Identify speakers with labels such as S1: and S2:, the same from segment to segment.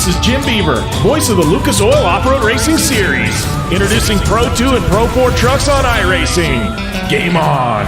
S1: is Jim Beaver, voice of the Lucas Oil Off-Road Racing Series, introducing Pro 2 and Pro 4 trucks on iRacing. Game on!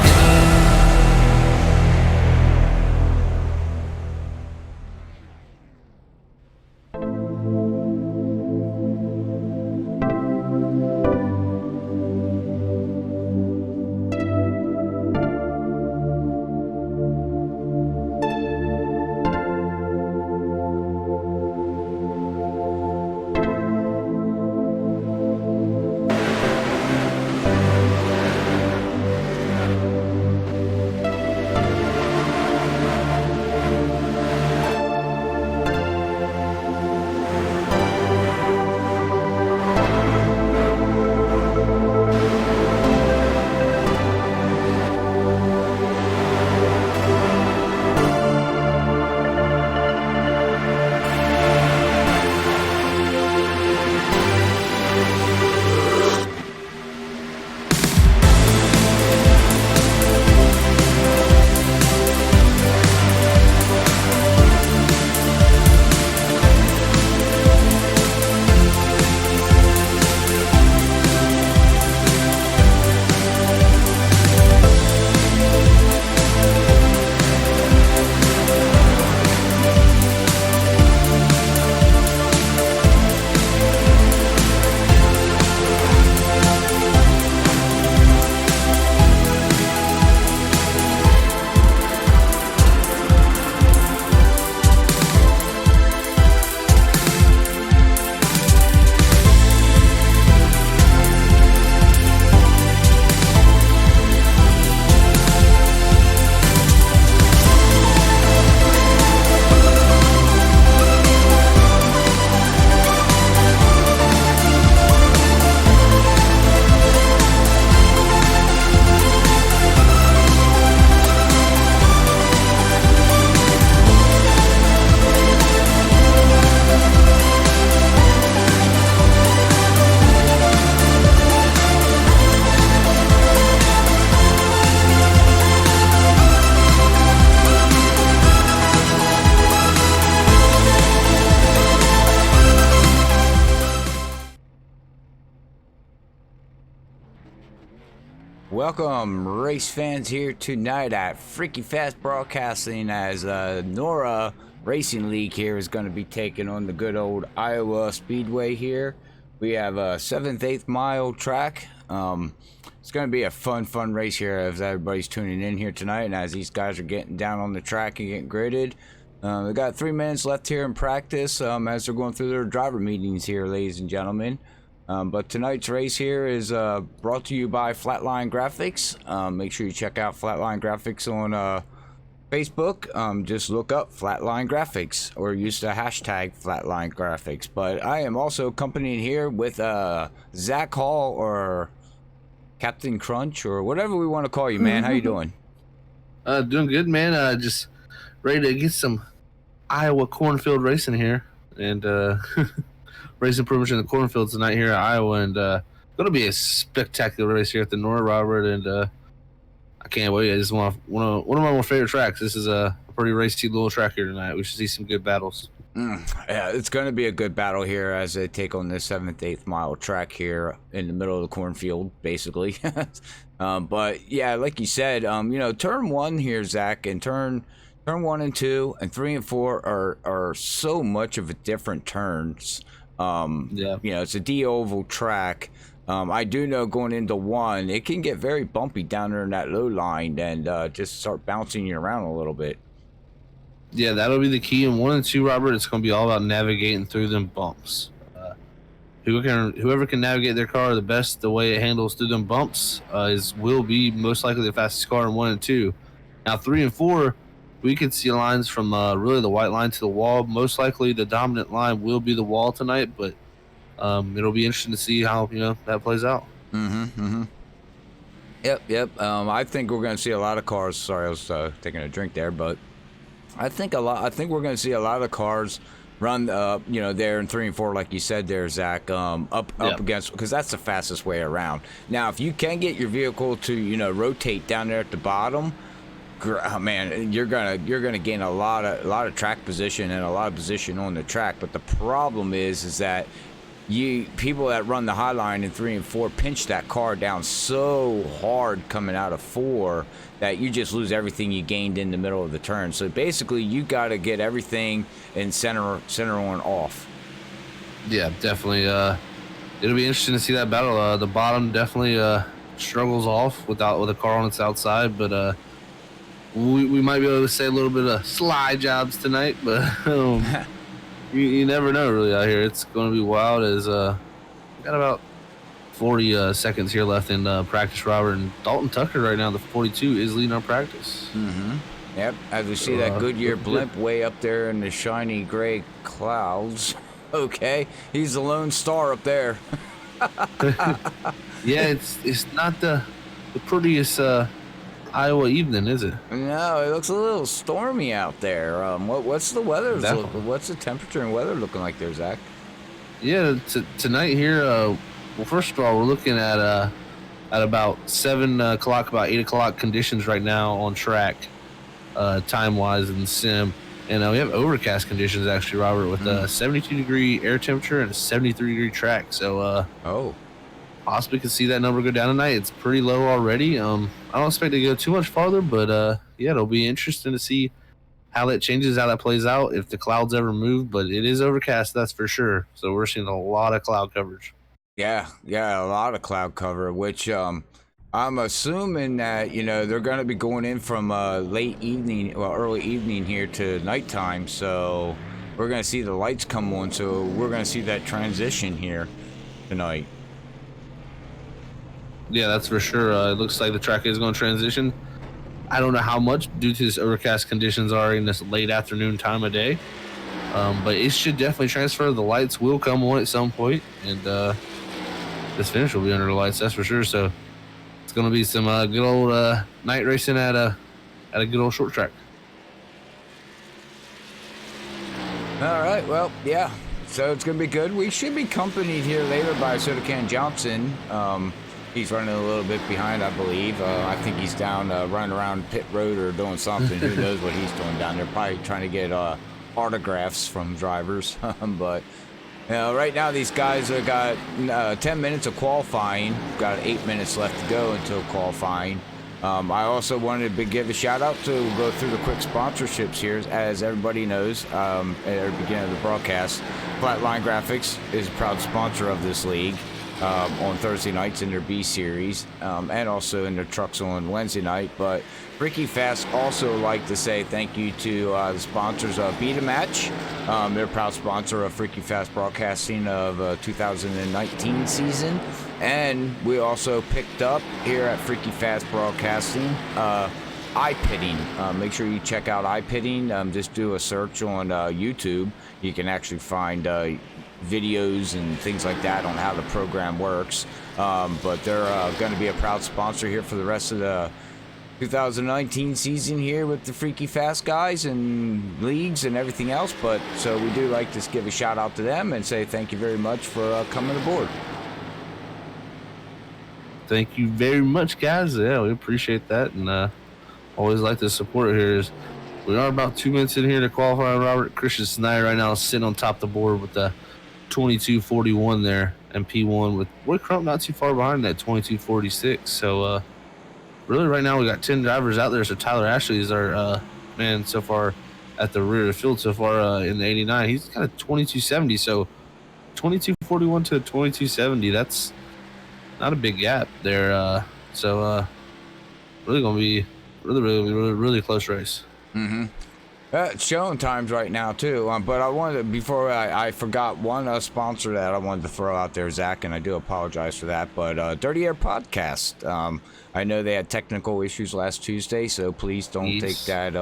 S2: Welcome, race fans, here tonight at Freaky Fast Broadcasting as Nora Racing League here is going to be taking on the good old Iowa Speedway here. We have a 7th, 8th mile track. It's going to be a fun race here as everybody's tuning in here tonight and as these guys are getting down on the track and getting gridded. They got 3 minutes left here in practice as they're going through their driver meetings here, ladies and gentlemen. But tonight's race here is brought to you by Flatline Graphics. Make sure you check out Flatline Graphics on Facebook. Just look up Flatline Graphics or use the hashtag Flatline Graphics. But I am also accompanied here with Zach Hall or Captain Crunch or whatever we want to call you, man. How you doing?
S3: Doing good, man. Just ready to get some Iowa cornfield racing here. And racing pretty much in the cornfields tonight here at Iowa, and going to be a spectacular race here at the Nora, Robert, and I can't wait. This is one of my more favorite tracks. This is a pretty racy little track here tonight. We should see some good battles.
S2: Yeah, it's going to be a good battle here as they take on this 7th, 8th mile track here in the middle of the cornfield, basically. But yeah, like you said, turn 1 here, Zach, and turn 1 and 2 and 3 and 4 are so much of a different turns. It's a D-oval track. I do know going into 1, it can get very bumpy down there in that low line and just start bouncing you around a little bit.
S3: Yeah, that'll be the key. In 1 and 2, Robert, it's going to be all about navigating through them bumps. Whoever can navigate their car the best, the way it handles through them bumps, will be most likely the fastest car in 1 and 2. Now, 3 and 4, we could see lines from really the white line to the wall. Most likely the dominant line will be the wall tonight, but it'll be interesting to see how that plays out.
S2: Yep. I think we're going to see a lot of cars. Sorry, I was taking a drink there, but I think we're going to see a lot of cars run there in 3 and 4, like you said there, Zach, up against, because that's the fastest way around. Now, if you can get your vehicle to rotate down there at the bottom, Oh, man, you're gonna gain a lot of track position and a lot of position on the track. But the problem is that people that run the high line in 3 and 4 pinch that car down so hard coming out of 4 that you just lose everything you gained in the middle of the turn. So basically, you got to get everything in center on off.
S3: Yeah, definitely. It'll be interesting to see that battle. The bottom definitely struggles off with a car on its outside, but we might be able to say a little bit of slide jobs tonight, but you never know really out here. It's going to be wild as we got about 40 seconds here left in practice, Robert, and Dalton Tucker right now, the 42, is leading our practice.
S2: Mm-hmm. Yep, as we see that Goodyear blimp way up there in the shiny gray clouds. Okay, he's the lone star up there.
S3: Yeah, it's not the prettiest Iowa evening, is it?
S2: No, it looks a little stormy out there. What's the weather? What's the temperature and weather looking like there, Zach?
S3: Yeah, tonight here. Well, first of all, we're looking at about 7 o'clock, about 8 o'clock conditions right now on track, time wise in the sim, and we have overcast conditions actually, Robert, with a 72-degree air temperature and a 73-degree track. So possibly could see that number go down tonight. It's pretty low already. I don't expect it to go too much farther, but yeah, it'll be interesting to see how that changes, how that plays out, if the clouds ever move. But it is overcast, that's for sure. So we're seeing a lot of cloud coverage.
S2: Yeah, a lot of cloud cover, which I'm assuming that they're going to be going in from late evening, early evening here to nighttime. So we're going to see the lights come on. So we're going to see that transition here tonight.
S3: Yeah, that's for sure. It looks like the track is going to transition. I don't know how much due to this overcast conditions are in this late afternoon time of day, but it should definitely transfer. The lights will come on at some point, and this finish will be under the lights, that's for sure. So it's going to be some good old night racing at a good old short track.
S2: All right, well, yeah. So it's going to be good. We should be accompanied here later by Soda Can Johnson. He's running a little bit behind, I believe. I think he's down running around pit road or doing something. Who knows what he's doing down there? Probably trying to get autographs from drivers. But right now these guys have got 10 minutes of qualifying. Got 8 minutes left to go until qualifying. I also wanted to give a shout out to go through the quick sponsorships here. As everybody knows, at the beginning of the broadcast, Flatline Graphics is a proud sponsor of this league. On Thursday nights in their B series, and also in their trucks on Wednesday night. But Ricky Fast also like to say thank you to the sponsors of Beat a Match. They're a proud sponsor of Freaky Fast Broadcasting of 2019 season. And we also picked up here at Freaky Fast Broadcasting eye pitting. Make sure you check out eye pitting. Just do a search on YouTube. You can actually find videos and things like that on how the program works. But they're going to be a proud sponsor here for the rest of the 2019 season here with the Freaky Fast guys and leagues and everything else. But so we do like to give a shout out to them and say thank you very much for coming aboard.
S3: Thank you very much, guys. Yeah, we appreciate that, and always like to support here. We are about 2 minutes in here to qualify. Robert Christian Snyder right now is sitting on top of the board with the 22:41 there, and P1 with Roy Crump not too far behind that 22:46. So really right now we got 10 drivers out there. So Tyler Ashley is our man so far at the rear of the field so far in the 89. He's got a 22:70. So 22:41 to 22:70. That's not a big gap there. So really gonna be really close race.
S2: Mm-hmm. It's showing times right now too, but I wanted before I forgot one sponsor that I wanted to throw out there, Zach, and I do apologize for that. But Dirty Air Podcast, I know they had technical issues last Tuesday, so please don't take that.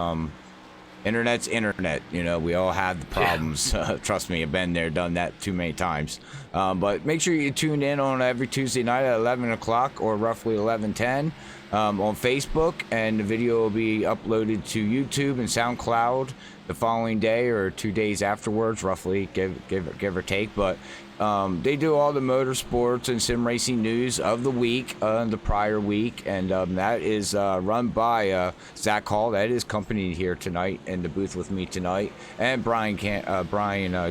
S2: Internet's internet, we all have the problems. Yeah. Trust me, I've been there, done that too many times. But make sure you tune in on every Tuesday night at 11 o'clock or roughly 11:10 on Facebook, and the video will be uploaded to YouTube and SoundCloud the following day or 2 days afterwards, roughly, give or take. But They do all the motorsports and sim racing news of the week, the prior week, and that is run by Zach Hall. That is company here tonight in the booth with me tonight, and Brian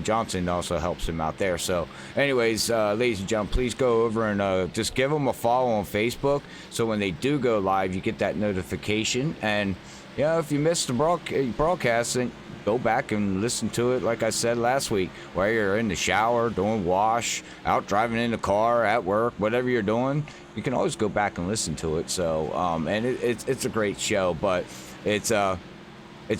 S2: Johnson also helps him out there. So, anyways, ladies and gentlemen, please go over and just give them a follow on Facebook, so when they do go live, you get that notification. And if you missed the broadcast, then go back and listen to it, like I said last week, while you're in the shower, doing wash, out driving in the car, at work, whatever you're doing. You can always go back and listen to it. So, and it's a great show, but it's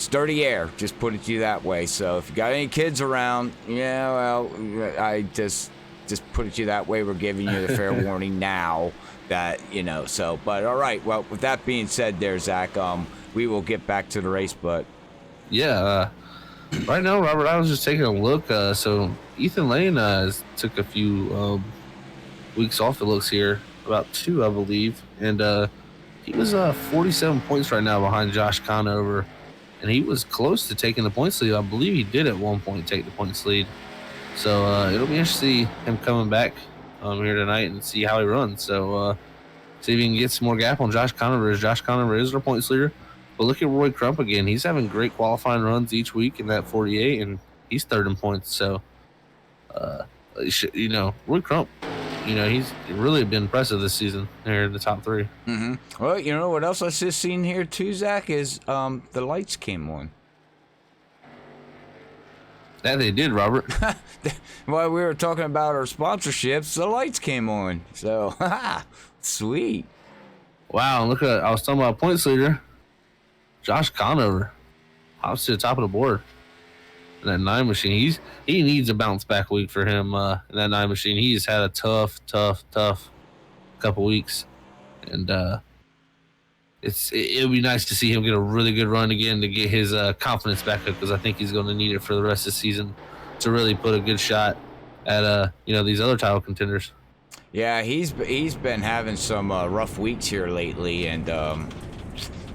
S2: dirty air. Just put it to you that way. So if you got any kids around, I just put it to you that way. We're giving you the fair warning now that So, but all right. Well, with that being said, there, Zach, we will get back to the race, but.
S3: Yeah, right now, Robert, I was just taking a look. So Ethan Lane took a few weeks off, it looks here, about 2, I believe, and he was 47 points right now behind Josh Conover, and he was close to taking the points lead. I believe he did at one point take the points lead. So it'll be interesting to see him coming back here tonight and see how he runs. So see if he can get some more gap on Josh Conover, as Josh Conover is our points leader. But look at Roy Crump again. He's having great qualifying runs each week in that 48, and he's third in points. So, Roy Crump, he's really been impressive this season here in the top 3.
S2: Mm-hmm. Well, what else I just seen here too, Zach, is the lights came on.
S3: That they did, Robert.
S2: While we were talking about our sponsorships, the lights came on. So, sweet.
S3: Wow, look at I was talking about points leader. Josh Conover hops to the top of the board. And that 9 machine, he needs a bounce back week for him. In that 9 machine, he's had a tough couple weeks, and it'll be nice to see him get a really good run again to get his confidence back up, because I think he's going to need it for the rest of the season to really put a good shot at these other title contenders.
S2: Yeah, he's been having some rough weeks here lately, and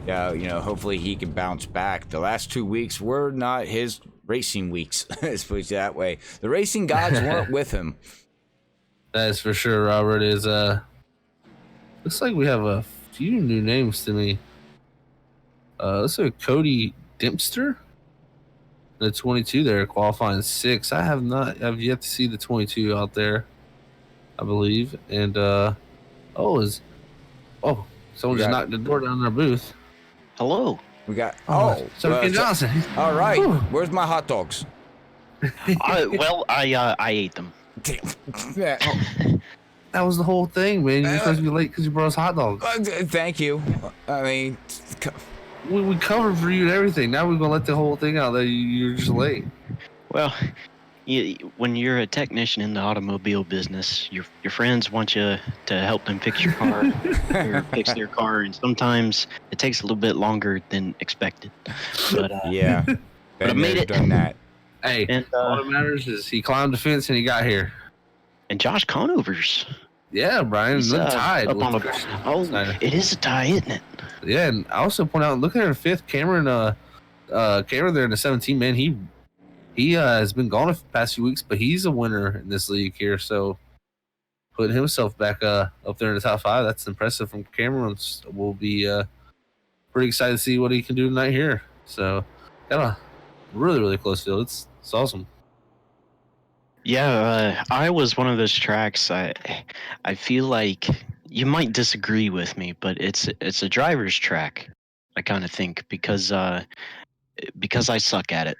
S2: hopefully he can bounce back. The last 2 weeks were not his racing weeks, let's put it that way. The racing gods weren't with him.
S3: That is for sure, Robert. Is looks like we have a few new names to me. Looks like Cody Dempster, the 22 there, qualifying 6. I have yet to see the 22 out there, I believe. And someone just knocked the door down their booth.
S4: Hello.
S2: We got
S3: Ken Johnson.
S2: All right. Where's my hot dogs?
S4: I ate them.
S2: Damn. Yeah.
S3: That was the whole thing, man. You're supposed to be late because you brought us hot dogs.
S2: Thank you. I mean,
S3: we covered for you and everything. Now we're gonna let the whole thing out that you're just late.
S4: Well, when you're a technician in the automobile business, your friends want you to help them fix your car or fix their car, and sometimes it takes a little bit longer than expected. But
S2: yeah,
S4: but I made it.
S2: Done that.
S3: Hey, and all that matters is he climbed the fence and he got here.
S4: And Josh Conover's.
S3: Yeah, Brian, look tied.
S4: Up on it is a tie, isn't it?
S3: Yeah, and I also point out, look at her 5th, Cameron there in the 17, man. He has been gone the past few weeks, but he's a winner in this league here. So putting himself back up there in the top 5, that's impressive from Cameron. We'll be pretty excited to see what he can do tonight here. So got a really, really close field. It's awesome.
S4: Yeah, I was one of those tracks. I feel like you might disagree with me, but it's a driver's track. I kind of think because I suck at it.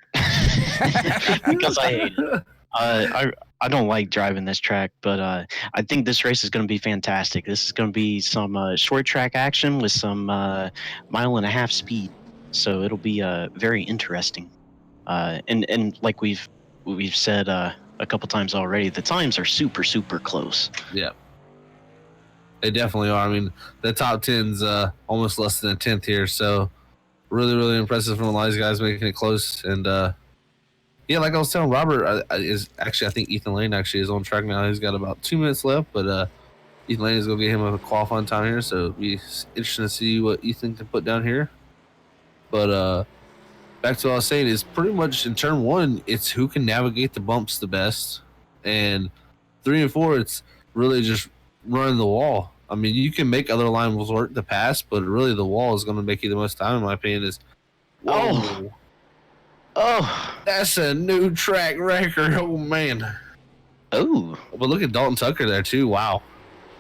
S4: Because I hate it. I don't like driving this track, but I think this race is going to be fantastic. This is going to be some short track action with some 1.5-mile speed, so it'll be very interesting. And like we've said a couple times already, the times are super close.
S3: Yeah, they definitely are. I mean, the top 10's almost less than a tenth here, so really impressive from a lot of these guys making it close. And yeah, like I was telling Robert, I think Ethan Lane actually is on track now. He's got about 2 minutes left, but Ethan Lane is going to get him a qualifying time here, so it'll be interesting to see what Ethan can put down here. But back to what I was saying is pretty much in turn 1, it's who can navigate the bumps the best. And 3 and 4, it's really just running the wall. I mean, you can make other lines work to pass, but really the wall is going to make you the most time, in my opinion. Is whoa,
S4: Oh.
S3: that's a new track record. Oh man.
S4: Oh.
S3: But look at Dalton Tucker there too. Wow.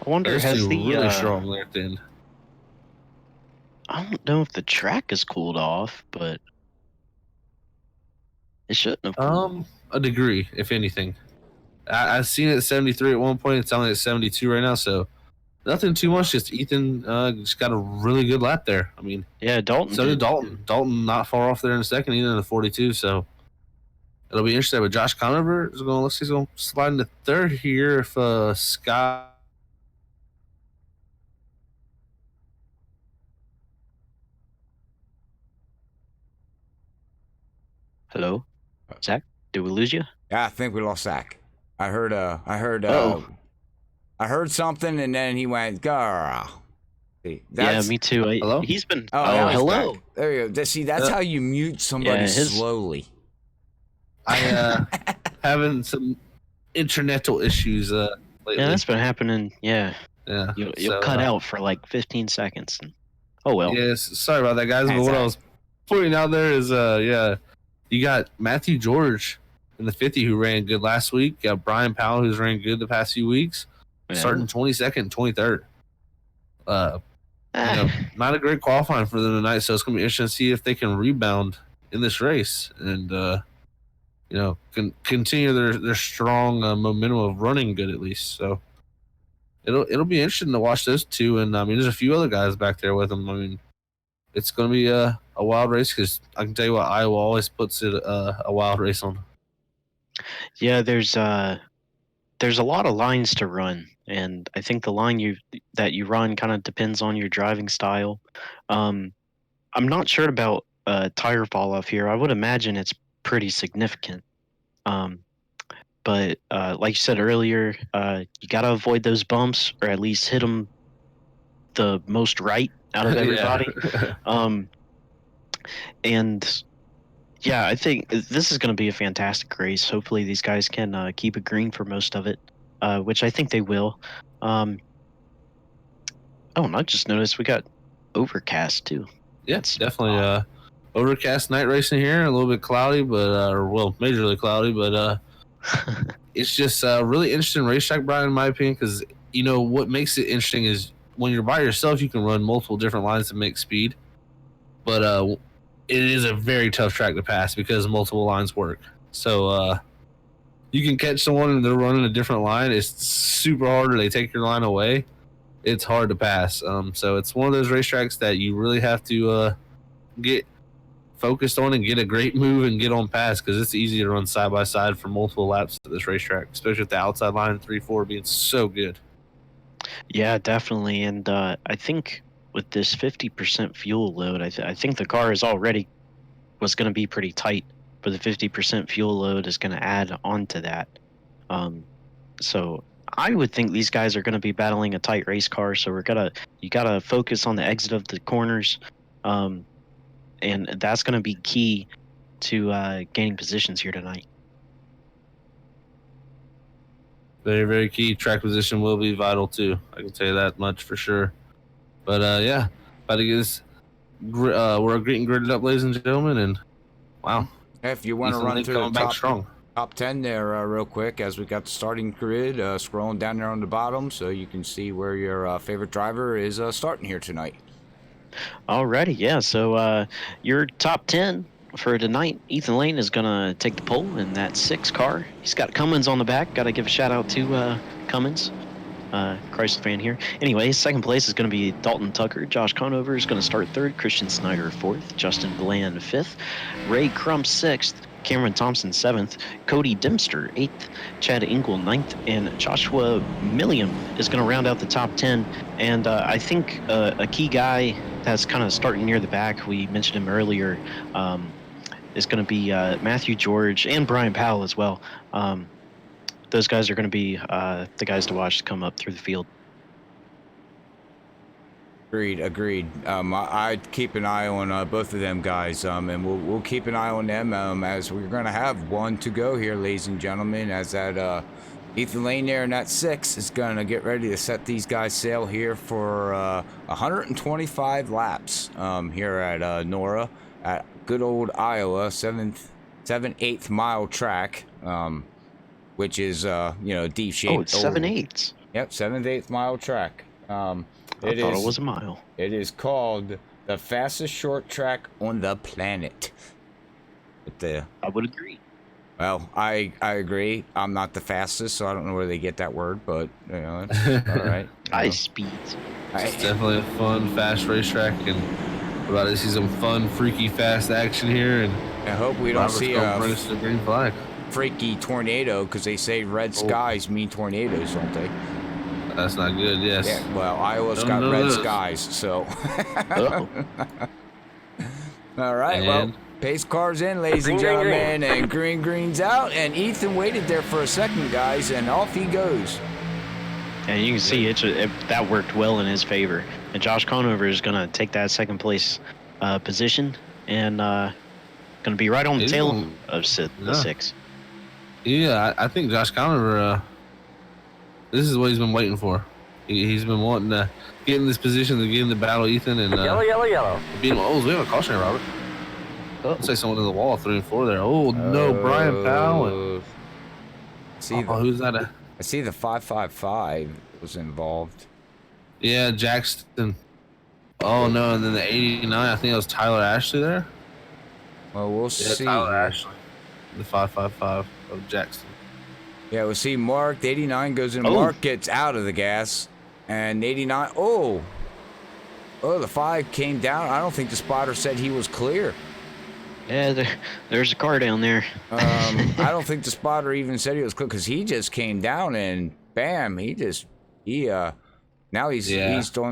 S4: I wonder,
S3: Those
S4: has
S3: two
S4: the
S3: really strong there at the end.
S4: I don't know if the track has cooled off, but it shouldn't have cooled.
S3: A degree, if anything. I've seen it at 73 at one point. It's only at 72 right now, so nothing too much. Just Ethan just got a really good lap there. I mean,
S4: Yeah, Dalton.
S3: so did Dalton. Dalton not far off there in the second, either in the 42. So it'll be interesting. But Josh Conover is going. Looks like he's going to slide into third here if Scott.
S4: Hello, Zach. Did we lose you?
S2: Yeah, I think we lost Zach. I heard
S4: Uh-oh.
S2: I heard something, and then he went, "Girl." See,
S4: Yeah, me too.
S3: Hello?
S4: He's been.
S2: now he's
S4: hello.
S2: back. There you go. See, that's how you mute somebody slowly.
S3: I having some internetal issues lately.
S4: Yeah, that's been happening. Yeah.
S3: Yeah.
S4: You'll cut out for like 15 seconds. And, oh well.
S3: Yes, sorry about that, guys. But what I was pointing out there is, you got Matthew George in the 50 who ran good last week. You got Brian Powell who's ran good the past few weeks, starting 22nd and 23rd. Not a great qualifying for them tonight, so it's going to be interesting to see if they can rebound in this race and continue their strong momentum of running good at least. So it'll be interesting to watch those two, and I mean, there's a few other guys back there with them. I mean, it's going to be a wild race because I can tell you what, Iowa always puts it a wild race on.
S4: Yeah, there's a lot of lines to run, and I think the line that you run kind of depends on your driving style. I'm not sure about tire fall off here. I would imagine it's pretty significant. But like you said earlier, you got to avoid those bumps, or at least hit them the most right out of everybody. And yeah, I think this is going to be a fantastic race. Hopefully these guys can keep it green for most of it, which I think they will. And I just noticed we got overcast too.
S3: Yeah, it's definitely overcast night racing here. A little bit cloudy, but majorly cloudy. But it's just a really interesting racetrack, Brian, in my opinion, because what makes it interesting is when you're by yourself, you can run multiple different lines to make speed. But it is a very tough track to pass because multiple lines work. So you can catch someone and they're running a different line. It's super hard, or they take your line away. It's hard to pass. So it's one of those racetracks that you really have to get focused on and get a great move and get on pass, because it's easy to run side by side for multiple laps at this racetrack, especially with the outside line 3-4 being so good.
S4: Yeah, definitely. And I think with this 50% fuel load, I think the car was going to be pretty tight, but the 50% fuel load is going to add on to that. So I would think these guys are going to be battling a tight race car. So you gotta focus on the exit of the corners, and that's going to be key to gaining positions here tonight.
S3: Very, very key. Track position will be vital too. I can tell you that much for sure. But about to get this. We're getting gridded up, ladies and gentlemen, and wow.
S2: If you want to run through the top 10 there real quick, as we got the starting grid, scrolling down there on the bottom, so you can see where your favorite driver is starting here tonight.
S4: Alrighty, yeah. So your top 10 for tonight, Ethan Lane is gonna take the pole in that 6 car. He's got Cummins on the back. Got to give a shout out to Cummins. Chrysler fan here. Anyway, second place is going to be Dalton Tucker. Josh Conover is going to start third. Christian Snyder fourth. Justin Bland fifth. Ray Crump sixth. Cameron Thompson seventh. Cody Dempster eighth. Chad Engel ninth. And Joshua Milliam is going to round out the top 10. And I think a key guy that's kind of starting near the back, we mentioned him earlier, is going to be Matthew George and Brian Powell as well. Those guys are going to be the guys to watch come up through the field.
S2: Agreed. I'd keep an eye on both of them guys, and we'll keep an eye on them as we're going to have one to go here, ladies and gentlemen, as that Ethan Lane there in that 6 is going to get ready to set these guys sail here for 125 laps here at Nora at good old Iowa, 7/8 mile track, which is, deep shape.
S4: Oh, it's 7/8.
S2: Yep, 7/8 mile track.
S4: I thought it was a mile.
S2: It is called the fastest short track on the planet.
S4: I would agree.
S2: Well, I agree. I'm not the fastest, so I don't know where they get that word, but it's all right.
S4: High speeds.
S3: It's definitely a fun, fast racetrack, and we're about to see some fun, freaky, fast action here. And
S2: I hope we don't see
S3: bring us to the green flag.
S2: freaky tornado, because they say red skies mean tornadoes, don't they?
S3: That's not good. Yes.
S2: Yeah. Well, Iowa's got red skies, so.
S4: Oh.
S2: All right.
S3: And
S2: well. Pace car's in, ladies and gentlemen, and green's out, and Ethan waited there for a second, guys, and off he goes.
S4: And you can see that worked well in his favor. And Josh Conover is going to take that second place position and going to be right on the tail of the 6.
S3: Yeah, I think Josh Conover, this is what he's been waiting for. He's been wanting to get in this position to get in the battle, Ethan, and
S5: Yellow.
S3: beat him. Oh, we have a caution here, Robert. Looks like someone in the wall, 3 and 4 there. Oh, no, Brian Powell. Who's that?
S2: I see the 555 was involved.
S3: Yeah, Jackson. Oh, no, and then the 89, I think it was Tyler Ashley there.
S2: Well, we'll see.
S3: Tyler Ashley. The 555 of Jackson.
S2: Yeah, we'll see. Mark, the 89 goes in. Mark gets out of the gas. And 89, the 5 came down. I don't think the spotter said he was clear.
S4: Yeah, there's a car down there.
S2: I don't think the spotter even said he was clear, because he just came down and bam, now he's on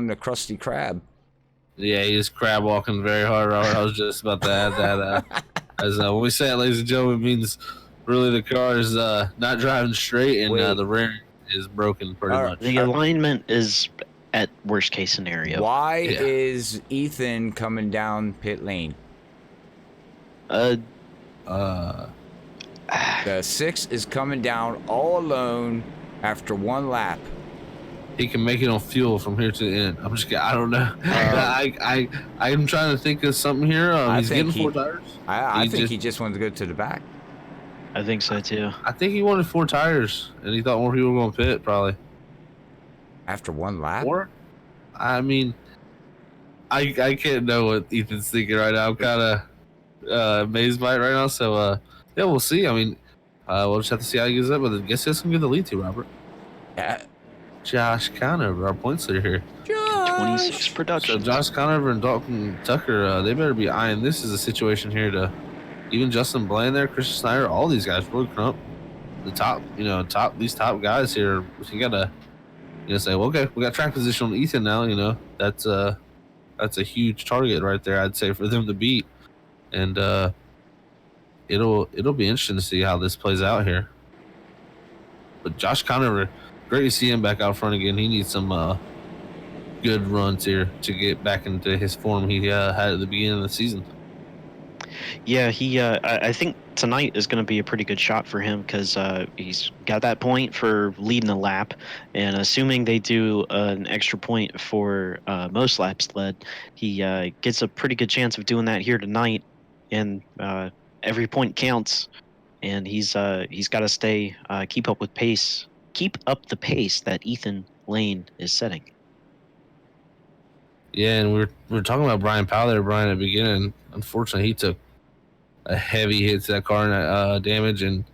S2: the Krusty Krab.
S3: Yeah, he's crab walking very hard, Robert. I was just about to add that. As when we say it, ladies and gentlemen, it means really the car is not driving straight, and the rear is broken pretty much.
S4: The alignment is at worst case scenario.
S2: Why is Ethan coming down pit lane? The 6 is coming down all alone after 1 lap.
S3: He can make it on fuel from here to the end. I'm just kidding. I don't know. I'm trying to think of something here. He's getting 4 tires.
S2: I think he just wanted to go to the back.
S4: I think so too.
S3: I think he wanted 4 tires, and he thought more people were going to pit probably.
S2: After 1 lap?
S3: 4? I mean, I can't know what Ethan's thinking right now. I'm kind of amazed by it right now. So we'll see. I mean, we'll just have to see how he gets up. But I guess that's gonna give the lead to Robert.
S2: Yeah.
S3: Josh Conover, our points leader here.
S4: 26 production.
S3: So Josh Conover and Dalton Tucker, they better be eyeing this as a situation here to even Justin Bland there, Christian Snyder, all these guys, Roy Crump, the top these top guys here. You gotta say, well, okay, we got track position on Ethan now. That's a huge target right there, I'd say, for them to beat. And it'll be interesting to see how this plays out here. But Josh Conover, great to see him back out front again. He needs some good runs here to get back into his form he had at the beginning of the season.
S4: Yeah, I think tonight is going to be a pretty good shot for him because he's got that point for leading the lap, and assuming they do an extra point for most laps led, he gets a pretty good chance of doing that here tonight. And every point counts, and he's got to keep up the pace that Ethan Lane is setting.
S3: Yeah, and we were talking about Brian Powell there, Brian, at the beginning. Unfortunately, he took a heavy hit to that car and damage, and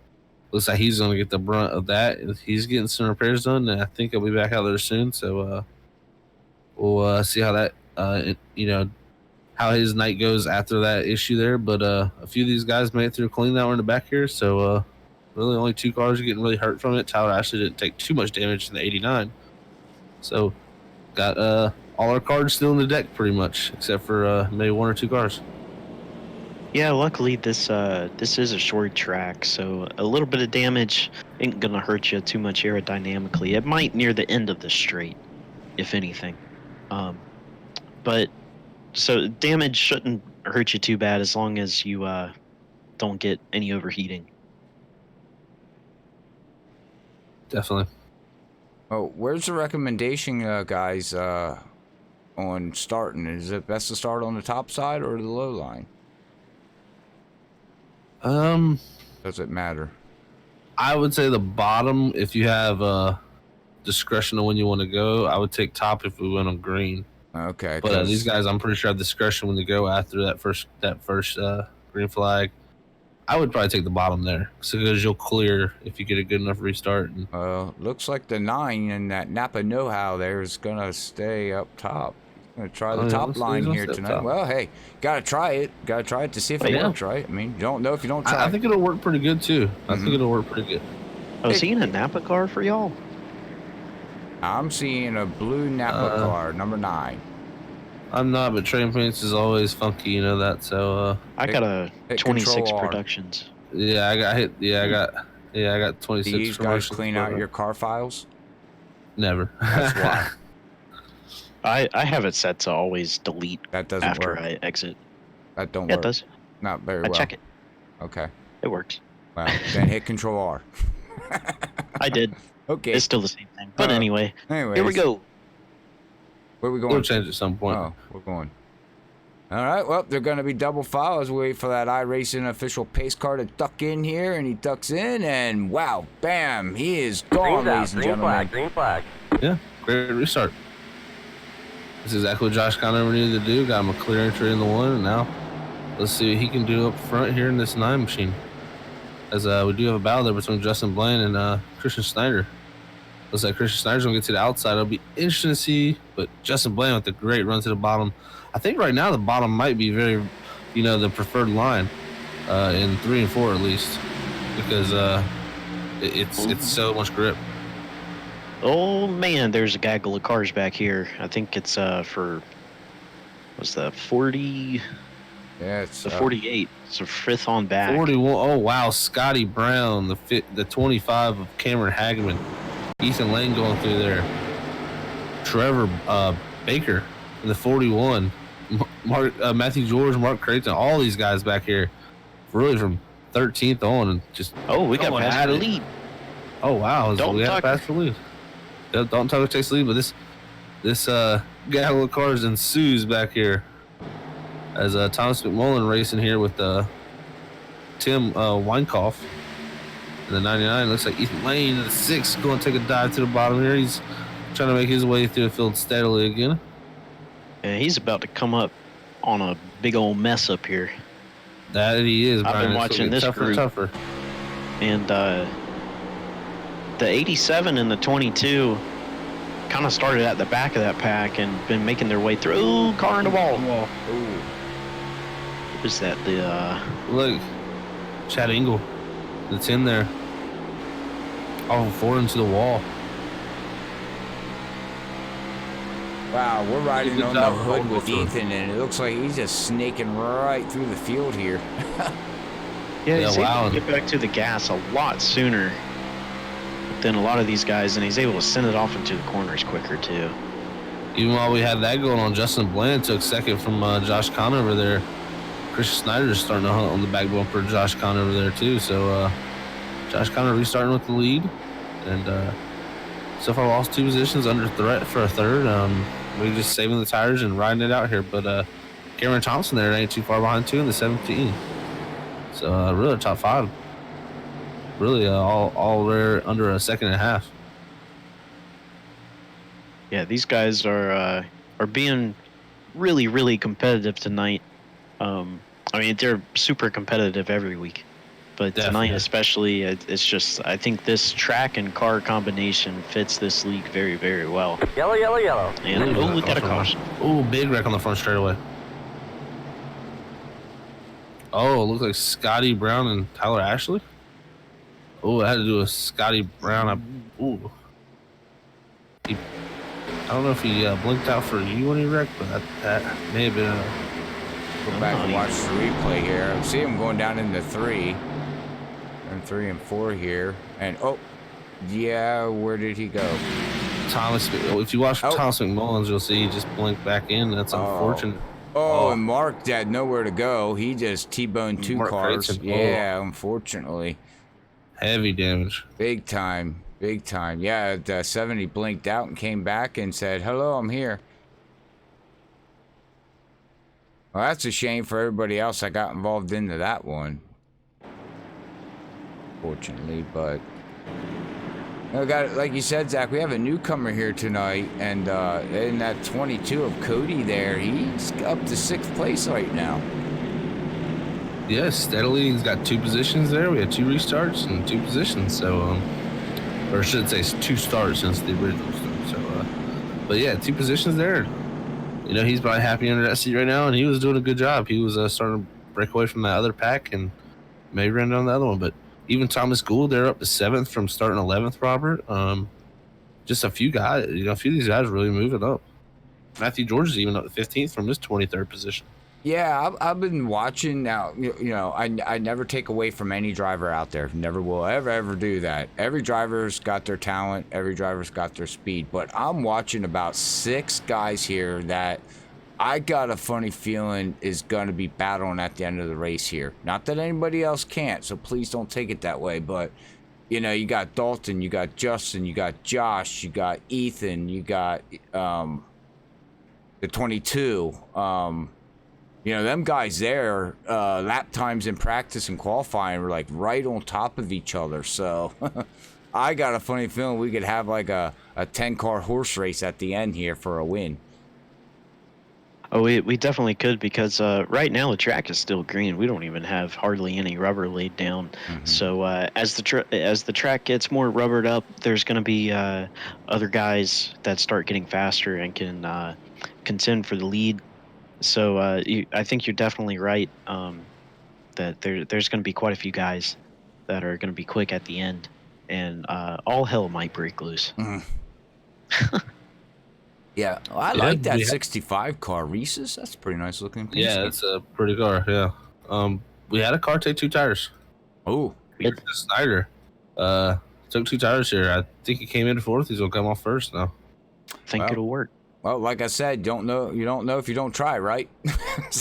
S3: looks like he's going to get the brunt of that. He's getting some repairs done, and I think he'll be back out there soon. So we'll see how that how his night goes after that issue there. But a few of these guys made it through clean that were in the back here. So really only 2 cars are getting really hurt from it. Tyler Ashley didn't take too much damage in the 89. So got all our cards still in the deck pretty much, except for maybe 1 or 2 cars.
S4: Yeah, luckily this is a short track, so a little bit of damage ain't gonna hurt you too much aerodynamically. It might near the end of the straight, if anything. But so damage shouldn't hurt you too bad as long as you don't get any overheating.
S3: Definitely.
S2: Oh, where's the recommendation, guys, on starting? Is it best to start on the top side or the low line? Does it matter?
S3: I would say the bottom if you have discretion on when you want to go. I would take top if we went on green.
S2: Okay,
S3: But these guys, I'm pretty sure have discretion when they go after that first green flag. I would probably take the bottom there, because you'll clear if you get a good enough restart. And,
S2: looks like the 9 and that Napa know-how there is gonna stay up top. Gonna try the top line here tonight. Well, hey, gotta try it. Gotta try it to see if it works, right? I mean, you don't know if you don't try.
S3: I think it'll work pretty good too. I think it'll work pretty good.
S4: Oh, seeing a Napa car for y'all?
S2: I'm seeing a blue Napa car, number 9.
S3: I'm not, but train paints is always funky, you know that. So
S4: I got a 26
S2: Control R.
S4: Productions.
S3: yeah, I got hit. Yeah, I got 26.
S2: Do you guys
S3: promotions
S2: clean
S3: for
S2: out
S3: it.
S2: your car files?
S3: Never.
S2: That's why.
S4: I have it set to always delete
S2: That doesn't
S4: after
S2: work.
S4: I exit.
S2: That don't
S4: Yeah,
S2: work.
S4: it does.
S2: Not very
S4: I
S2: well.
S4: check it.
S2: Okay.
S4: It works.
S2: Well, then hit Control R.
S4: I did.
S2: Okay.
S4: It's still the same thing. But anyway,
S2: Anyways,
S4: here we go.
S2: Where we
S3: We'll
S2: going?
S3: change at some point.
S2: Oh, we're going. All right. Well, they're going to be double file as we wait for that iRacing official pace car to duck in here, and he ducks in, and wow, bam, he is gone, ladies and gentlemen.
S5: Green flag.
S3: Yeah, great restart. This is exactly what Josh Conover needed to do. Got him a clear entry in the 1, and now let's see what he can do up front here in this 9 machine. As we do have a battle there between Justin Blaine and Christian Snyder. Looks like Christian Snyder's going to get to the outside. It'll be interesting to see, but Justin Blaine with the great run to the bottom. I think right now the bottom might be very, the preferred line in 3 and 4 at least, because it's so much grip.
S4: Oh man, there's a gaggle of cars back here. I think it's for what's the 40?
S2: Yeah, it's
S4: The 48. So 5th on back.
S3: 41. Oh wow, Scotty Brown, the 25 of Cameron Hagman, Ethan Lane going through there, Trevor Baker in the 41, Matthew George, Mark Creighton, all these guys back here, really from 13th on, and just
S4: Oh, we got
S3: going
S4: past
S3: at
S4: the
S3: it.
S4: lead.
S3: Oh wow,
S4: Dalton
S3: we have
S4: Tucker.
S3: past the lead. Yeah, Dalton Tucker takes the lead, but this gaggle of cars ensues back here as Thomas McMullen racing here with Tim Weinkauf in the 99. Looks like Ethan Lane in the 6 going to take a dive to the bottom here. He's trying to make his way through the field steadily again.
S4: And he's about to come up on a big old mess up here.
S3: That he is.
S4: I've
S3: Brian.
S4: been
S3: It's
S4: watching
S3: gonna get
S4: this
S3: tougher and
S4: group.
S3: tougher.
S4: And the 87 and the 22 kind of started at the back of that pack and been making their way through. Ooh, car in the wall.
S2: Ooh.
S4: What is that? The
S3: Look, Chad Engel, that's in there. Off forward into the wall.
S2: Wow, we're riding
S3: Good
S2: on the
S3: job,
S2: hood
S3: Cole.
S2: with Ethan, and it looks like he's just snaking right through the field here.
S4: yeah, he's
S3: wow.
S4: able to get back to the gas a lot sooner than a lot of these guys, and he's able to send it off into the corners quicker too.
S3: Even while we had that going on, Justin Bland took second from Josh Conover there. Christian Snyder is starting to hunt on the back bumper. Josh Conover there too. So Josh Conover restarting with the lead, and so far lost 2 positions, under threat for a third. We're just saving the tires and riding it out here. But Cameron Thompson there ain't too far behind too in the 17. So really top 5. Really all there under a second and a half.
S4: Yeah, these guys are being really, really competitive tonight. I mean, they're super competitive every week, but
S3: Definitely.
S4: tonight especially, it's just, I think this track and car combination fits this league very, very well.
S5: Yellow, yellow, yellow.
S4: And oh, we got a caution.
S3: Oh, big wreck on the front straightaway. Oh, it looks like Scotty Brown and Tyler Ashley. Oh, it had to do with Scotty Brown. Ooh. I don't know if he blinked out for you when he wrecked, but that may have been
S2: Go back and watch the replay here. I see him going down into 3. And 3 and 4 here. And, oh, yeah, where did he go?
S3: Thomas. If you watch
S2: Oh.
S3: Thomas McMullins, you'll see he just blinked back in. That's unfortunate.
S2: Oh, and Mark had nowhere to go. He just T-boned 2
S3: Mark
S2: cars.
S3: Creighton.
S2: Yeah, unfortunately.
S3: Heavy damage.
S2: Big time. Big time. Yeah, the 70 blinked out and came back and said, hello, I'm here. Well, that's a shame for everybody else that got involved into that one. Fortunately, but... We got, like you said, Zach, we have a newcomer here tonight, and in that 22 of Cody there, he's up to 6th place right now.
S3: Yes, steadily. He's got 2 positions there. We had 2 restarts and 2 positions. So, or I should say 2 starts since the original start. So, but yeah, 2 positions there. You know, he's probably happy under that seat right now, and he was doing a good job. He was starting to break away from that other pack and maybe run down the other one. But even Thomas Gould, they're up to 7th from starting 11th, Robert. Just a few guys, you know, a few of these guys really moving up. Matthew George is even up to 15th from his 23rd position.
S2: Yeah, I've been watching now. You know, I never take away from any driver out there. Never will ever do that. Every driver's got their talent. Every driver's got their speed. But I'm watching about 6 guys here that I got a funny feeling is going to be battling at the end of the race here. Not that anybody else can't, so please don't take it that way. But, you know, you got Dalton, you got Justin, you got Josh, you got Ethan, you got the 22. You know, them guys there, lap times in practice and qualifying were like right on top of each other. So I got a funny feeling we could have like a 10-car horse race at the end here for a win.
S4: Oh, we definitely could, because right now the track is still green. We don't even have hardly any rubber laid down.
S2: Mm-hmm.
S4: So as the track gets more rubbered up, there's going to be other guys that start getting faster and can contend for the lead. So I think you're definitely right, that there's going to be quite a few guys that are going to be quick at the end, and all hell might break loose.
S2: Mm-hmm. Yeah, well, I like that 65 car, Reese's. That's a pretty nice looking piece.
S3: Yeah, it's a pretty car. Yeah. We had a car take 2 tires.
S2: Oh,
S3: Snyder took 2 tires here. I think he came in 4th. He's gonna come off 1st now.
S4: Think it'll work.
S2: well, like I said, you don't know if you don't try, right?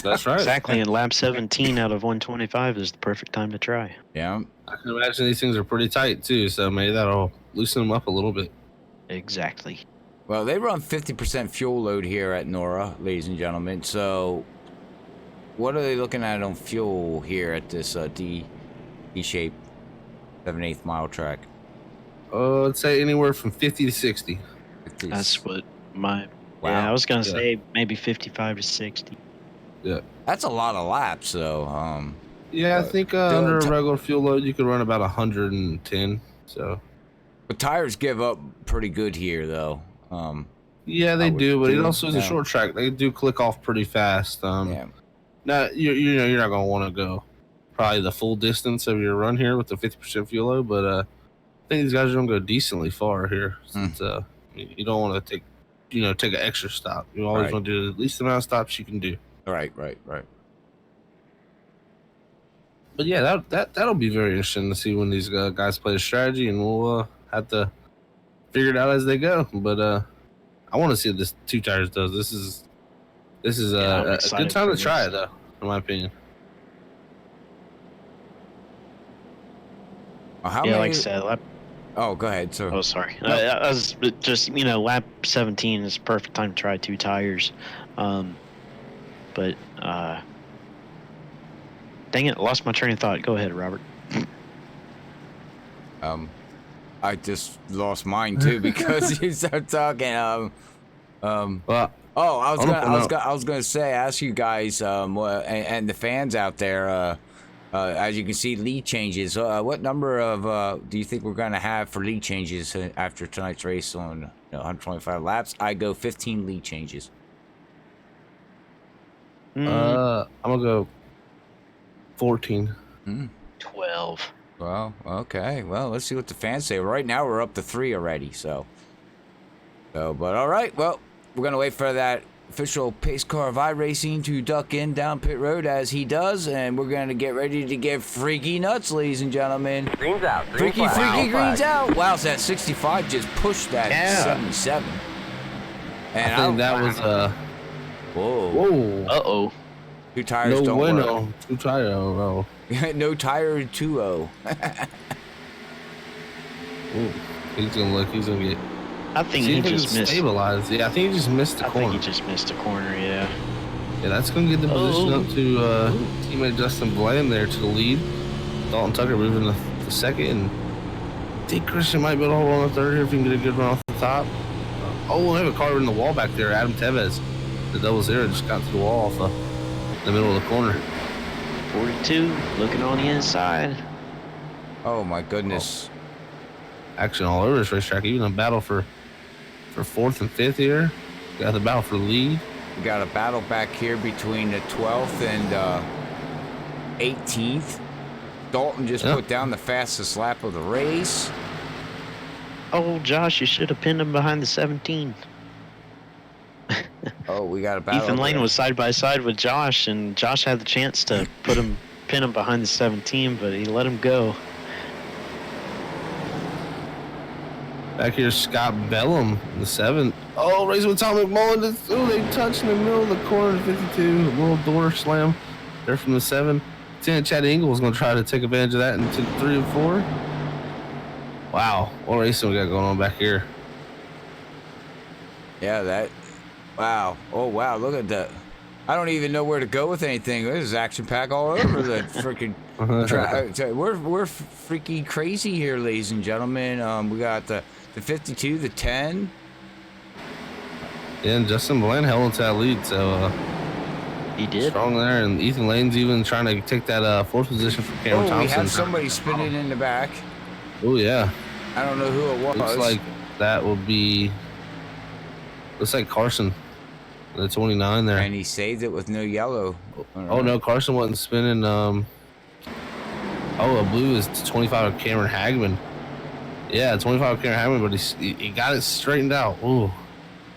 S3: That's right.
S4: Exactly, and lap 17 out of 125 is the perfect time to try.
S2: Yeah.
S3: I can imagine these things are pretty tight too, so maybe that'll loosen them up a little bit.
S4: Exactly.
S2: Well, they run 50% fuel load here at Nora, ladies and gentlemen. So, what are they looking at on fuel here at this D-shape 7/8 mile track?
S3: Let's say anywhere from 50 to 60.
S2: 50.
S4: That's what my...
S2: Wow.
S4: Yeah, I was going to say maybe 55 to 60.
S3: Yeah.
S2: That's a lot of laps, so...
S3: Yeah, I think under a regular fuel load, you could run about 110. So.
S2: But tires give up pretty good here, though.
S3: Yeah, they do, but it also is a short track. They do click off pretty fast.
S2: Yeah.
S3: Now you know you're not gonna want to go probably the full distance of your run here with the 50% fuel load, but I think these guys are gonna go decently far here. Since, you don't want to take an extra stop. You always want to do the least amount of stops you can do.
S2: Right.
S3: But yeah, that'll be very interesting to see when these guys play the strategy, and we'll have to figure it out as they go. But I want to see what this 2 tires does. This is a good time to try it, though, in my opinion.
S2: How
S4: yeah,
S2: many...
S4: like I said,
S2: Oh, go ahead. So.
S4: Oh, sorry. I was just, lap 17 is the perfect time to try 2 tires. But dang it, lost my train of thought. Go ahead, Robert.
S2: I just lost mine too because you started talking.
S3: Well,
S2: I was gonna say, ask you guys, and the fans out there, as you can see, lead changes. What number of do you think we're gonna have for lead changes after tonight's race on 125 laps? I go 15 lead changes.
S3: I'm gonna go 14.
S4: 12.
S2: Well, okay. Well, let's see what the fans say. Right now, we're up to 3 already. So, but all right. Well, we're gonna wait for that official pace car of iRacing to duck in down pit road as he does, and we're gonna get ready to get freaky nuts, ladies and gentlemen.
S5: Green's out.
S2: Freaky green's out. Wow, so that 65 just pushed that 77. And
S3: I think that was
S2: whoa.
S4: Uh-oh.
S2: 2 tires
S3: no
S2: don't
S3: bueno.
S2: work.
S3: 2 tires. No.
S2: No tire 2-0.
S3: He's gonna look. He's gonna get.
S4: I think
S3: See
S4: he
S3: if he
S4: just
S3: can
S4: missed.
S3: stabilize. Yeah, I think he just missed the
S4: I
S3: corner.
S4: think he just missed a corner. Yeah.
S3: Yeah, that's gonna get the position up to teammate Justin Bland there to the lead. Dalton Tucker moving the second, and I think Christian might be able to hold on the third here if he can get a good run off the top. Oh, we have a car in the wall back there. Adam Tevez, the 00, just got to the wall off the middle of the corner.
S4: 42, looking on the inside.
S2: Oh my goodness.
S3: Action all over this racetrack. Even a battle for fourth and fifth here. Got the battle for the lead.
S2: We got a battle back here between the 12th and 18th. Dalton just put down the fastest lap of the race.
S4: Oh, Josh, you should have pinned him behind the 17.
S2: Oh, we got a battle.
S4: Ethan Lane was side by side with Josh, and Josh had the chance to pin him behind the 17, but he let him go.
S3: Back here, Scott Bellum, the 7. Oh, racing with Tom McMullen. Oh, they touched in the middle of the corner, 52. A little door slam there from the 7. 10, Chad Engel was going to try to take advantage of that into 3 and 4. Wow, what racing we got going on back here?
S2: Yeah, that. Wow. Oh, wow. Look at that. I don't even know where to go with anything. This is action pack all over the freaking track. We're freaking crazy here, ladies and gentlemen. We got the 52, the 10.
S3: Yeah, and Justin Bland held into that lead, so
S4: He did.
S3: strong there. And Ethan Lane's even trying to take that fourth position from Cameron
S2: Oh,
S3: Thompson.
S2: we have somebody spinning in the back.
S3: Oh, yeah.
S2: I don't know who it was.
S3: Looks like that would be. Looks like Carson, the 29 there.
S2: And he saved it with no yellow.
S3: Oh no, Carson wasn't spinning. A blue is 25 of Cameron Hagman. Yeah, 25 of Cameron Hagman, but he got it straightened out. Ooh,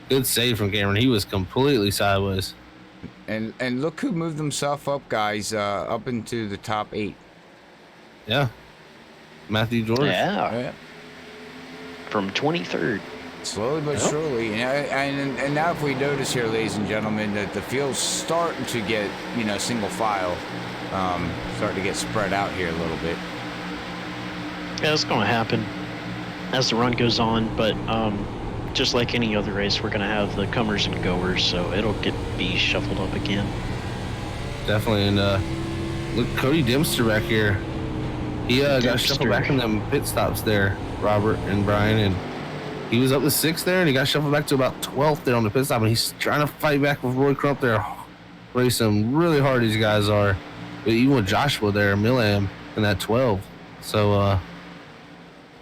S3: good save from Cameron. He was completely sideways.
S2: And look who moved himself up, guys, up into the top 8.
S3: Yeah, Matthew George.
S4: Yeah. From 23rd.
S2: Slowly but surely, and now if we notice here, ladies and gentlemen, that the field's starting to get, single file, starting to get spread out here a little bit.
S4: Yeah, it's going to happen as the run goes on, but just like any other race, we're going to have the comers and goers, so it'll be shuffled up again.
S3: Definitely, and look, Cody Dempster back here. He got shuffled back in them pit stops there, Robert and Brian, and he was up to 6th there, and he got shuffled back to about 12th there on the pit stop, and he's trying to fight back with Roy Crump there. Racing really hard, these guys are. But even with Joshua there, Millam in that 12. So,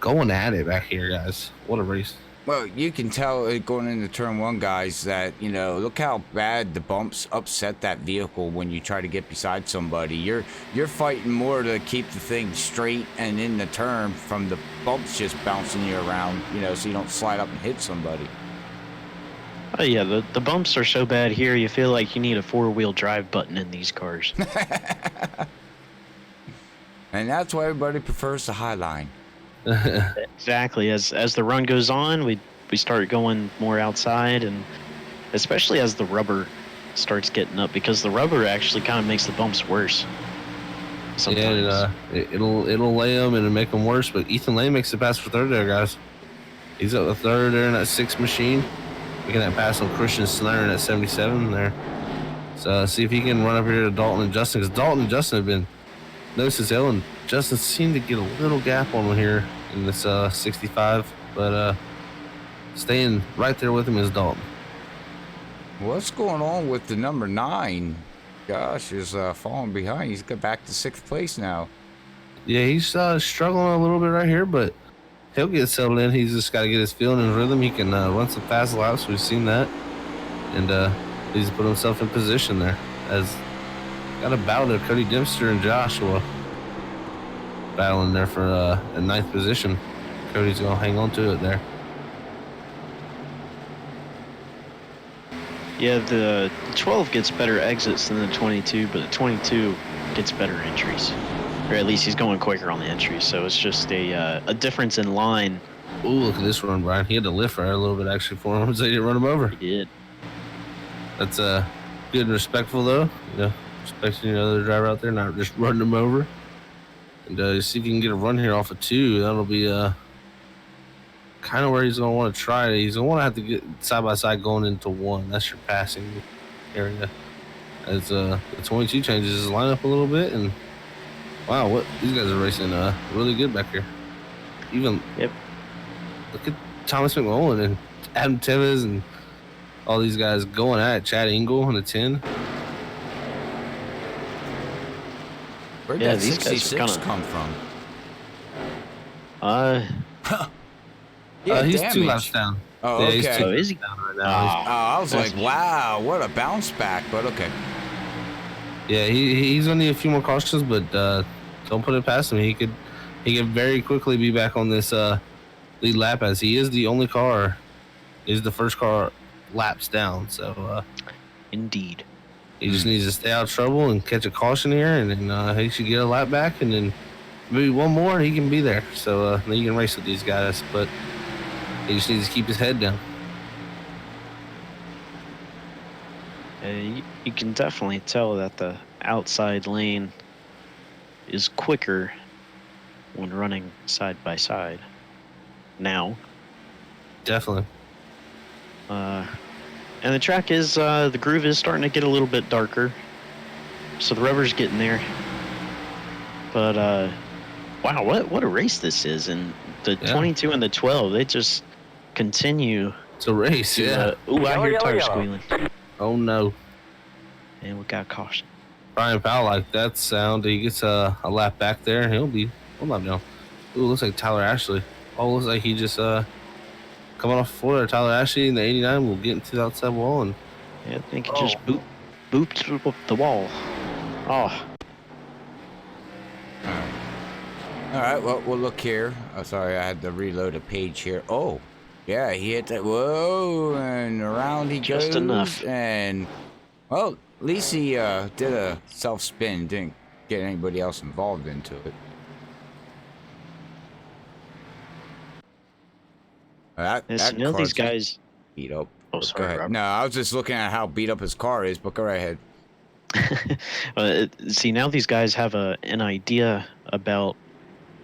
S3: going at it back here, guys. What a race.
S2: Well, you can tell going into turn 1, guys, that, look how bad the bumps upset that vehicle when you try to get beside somebody. You're fighting more to keep the thing straight and in the turn from the bumps just bouncing you around, so you don't slide up and hit somebody.
S4: Oh, yeah, the bumps are so bad here, you feel like you need a 4-wheel drive button in these cars.
S2: And that's why everybody prefers the high line.
S4: Exactly. As the run goes on, we start going more outside, and especially as the rubber starts getting up, because the rubber actually kind of makes the bumps worse. Sometimes.
S3: Yeah, it'll lay them and it'll make them worse. But Ethan Lane makes the pass for third there, guys. He's up the third there in that 6 machine, making that pass on Christian Snyder in that 77 there. So see if he can run up here to Dalton and Justin, because Dalton and Justin have been nose to tail, and Justin seemed to get a little gap on him here in this 65, but staying right there with him is Dalton.
S2: What's going on with the number 9? Gosh, is falling behind. He's got back to 6th place now.
S3: Yeah, he's struggling a little bit right here, but he'll get settled in. He's just got to get his feel and his rhythm. He can run some fast laps. We've seen that, and he's put himself in position there. As got a battle there, Cody Dempster and Joshua battling there for a 9th position. Cody's gonna hang on to it there.
S4: Yeah, the 12 gets better exits than the 22, but the 22 gets better entries. Or at least he's going quicker on the entries, so it's just a difference in line.
S3: Ooh, look at this run, Brian. He had to lift right a little bit actually for him so he didn't run him over.
S4: He did.
S3: That's good and respectful though. Respecting the other driver out there, not just running him over. And see if you can get a run here off of 2. That'll be kind of where he's going to want to try it. He's going to want to have to get side by side going into one. That's your passing area. As the 22 changes his lineup a little bit, and wow, what these guys are racing really good back here. Even look at Thomas McMullen and Adam Tevez and all these guys going at it. Chad Engel on the 10.
S2: Where'd
S4: Yeah,
S2: that
S4: these guys
S2: 66
S4: kinda-
S2: come from?
S3: He's
S2: damage.
S3: 2 laps down.
S2: Oh,
S3: Yeah,
S2: okay.
S3: he's 2
S4: Oh, is he?
S3: laps down right now.
S2: Oh, I was
S4: That's-
S2: like, wow, what a bounce back, but okay.
S3: Yeah, he's gonna need a few more cautions, but don't put it past him. He could very quickly be back on this lead lap, as he is the only car, is the first car laps down. So
S4: Indeed.
S3: he just needs to stay out of trouble and catch a caution here, and then he should get a lap back, and then maybe one more, and he can be there. So then you can race with these guys, but he just needs to keep his head down.
S4: You can definitely tell that the outside lane is quicker when running side by side now.
S3: Definitely.
S4: And the track is, the groove is starting to get a little bit darker. So the rubber's getting there. But, wow, what a race this is. And the 22 and the 12, they just continue
S3: It's a race,
S4: to,
S3: yeah.
S4: ooh, I hear tires squealing.
S3: Oh no.
S4: And we got caution.
S3: Brian Powell like that sound. He gets a lap back there, and he'll be one lap down. Ooh, looks like Tyler Ashley. Oh, looks like he just coming off floor there. Tyler Ashley in the 89 will get into the outside wall, and
S4: Yeah, I think he just booped up the wall. Oh,
S2: All right, well, we'll look here. Oh, sorry, I had to reload a page here. Oh, yeah, he hit that. Whoa, and around he goes.
S4: Just enough.
S2: And, well, at least he did a self-spin. Didn't get anybody else involved into it.
S4: yes, you know these
S2: car's
S4: guys.
S2: beat up.
S4: Oh,
S2: Go
S4: sorry,
S2: ahead.
S4: Robert.
S2: No, I was just looking at how beat up his car is, but go right ahead.
S4: See, now these guys have an idea about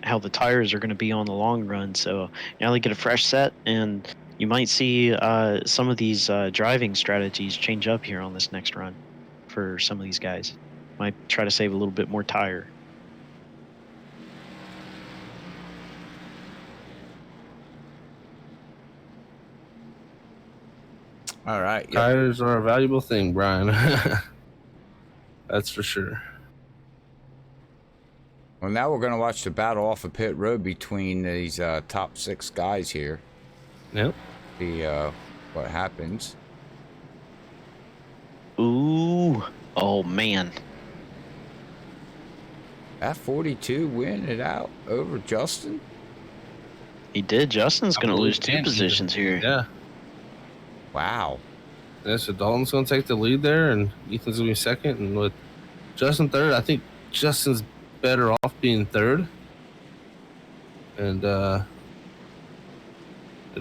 S4: how the tires are going to be on the long run. So now they get a fresh set, and you might see some of these driving strategies change up here on this next run for some of these guys. Might try to save a little bit more tire.
S2: All right. Yep.
S3: tires are a valuable thing, Brian. That's for sure.
S2: Well, now we're going to watch the battle off of pit road between these top 6 guys here.
S3: Yep.
S2: See what happens.
S4: Ooh, oh man.
S2: That 42 win it out over Justin.
S4: He did. Justin's going to lose 2
S3: Yeah.
S4: positions here.
S3: Yeah.
S2: Wow.
S3: Yeah, so Dalton's going to take the lead there, and Ethan's going to be second. And with Justin third, I think Justin's better off being third. And it'll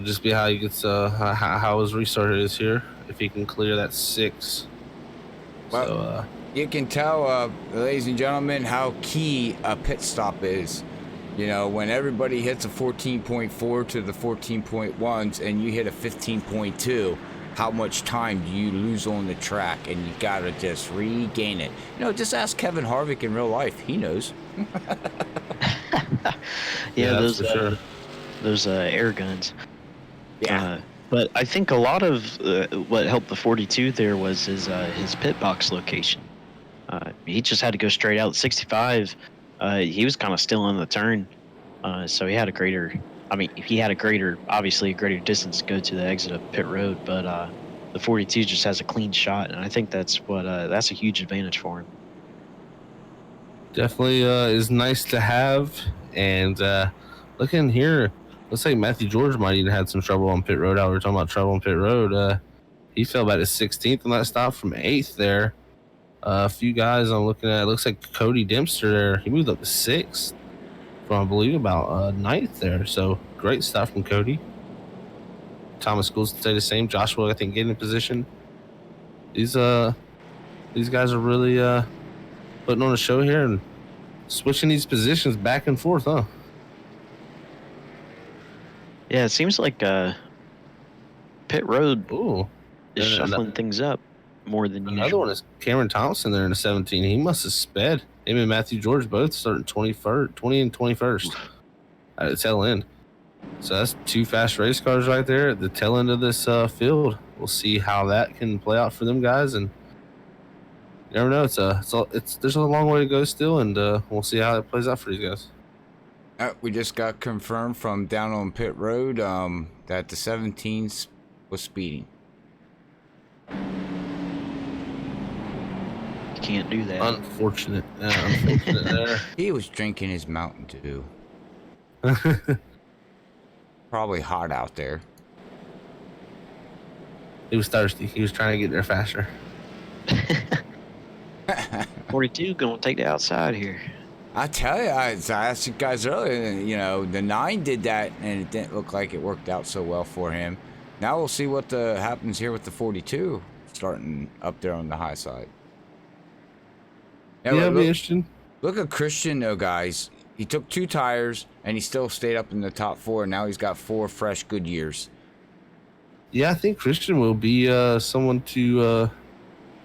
S3: just be how he gets, how his restart is here, if he can clear that 6.
S2: Well,
S3: So,
S2: you can tell, ladies and gentlemen, how key a pit stop is. You know, when everybody hits a 14.4 to the 14.1s and you hit a 15.2, how much time do you lose on the track? And you gotta just regain it. You know, just ask Kevin Harvick in real life. He knows.
S4: Yeah,
S3: that's for sure.
S4: those air guns.
S2: Yeah.
S4: But I think a lot of what helped the 42 there was his pit box location. He just had to go straight out. 65, he was kind of still on the turn, so he had a greater. I mean, he had obviously a greater distance to go to the exit of pit road. But the 42 just has a clean shot, and I think that's a huge advantage for him.
S3: Definitely is nice to have. And looking here, looks like Matthew George might even had some trouble on pit road. How we were talking about trouble on pit road. He fell about his 16th on that stop from 8th there. A few guys I'm looking at, it looks like Cody Dempster there. He moved up to 6th from, I believe, about 9th there. So great stuff from Cody. Thomas Schools stay the same. Joshua, I think, getting in position. These guys are really putting on a show here and switching these positions back and forth, huh?
S4: Yeah, it seems like pit road
S3: Ooh.
S4: is
S3: And
S4: shuffling things up more than
S3: another
S4: usual.
S3: one is Cameron Thompson there in the 17. He must have sped. Him and Matthew George both starting 21st, 20 and 21st at the tail end. So that's two fast race cars right there at the tail end of this field. We'll see how that can play out for them guys, and you never know. There's a long way to go still, and we'll see how it plays out for these guys.
S2: We just got confirmed from down on pit road that the 17 was speeding.
S4: You can't do that.
S3: Unfortunate there.
S2: He was drinking his Mountain Dew. Probably hot out there.
S3: He was thirsty. He was trying to get there faster.
S4: 42 gonna take the outside here.
S2: I tell you, I asked you guys earlier, you know, the 9 did that, and it didn't look like it worked out so well for him. Now we'll see what happens here with the 42, starting up there on the high side.
S3: Yeah, it'll be interesting.
S2: Look at Christian, though, guys. He took 2 tires, and he still stayed up in the top 4. Now he's got 4 fresh good years.
S3: Yeah, I think Christian will be someone to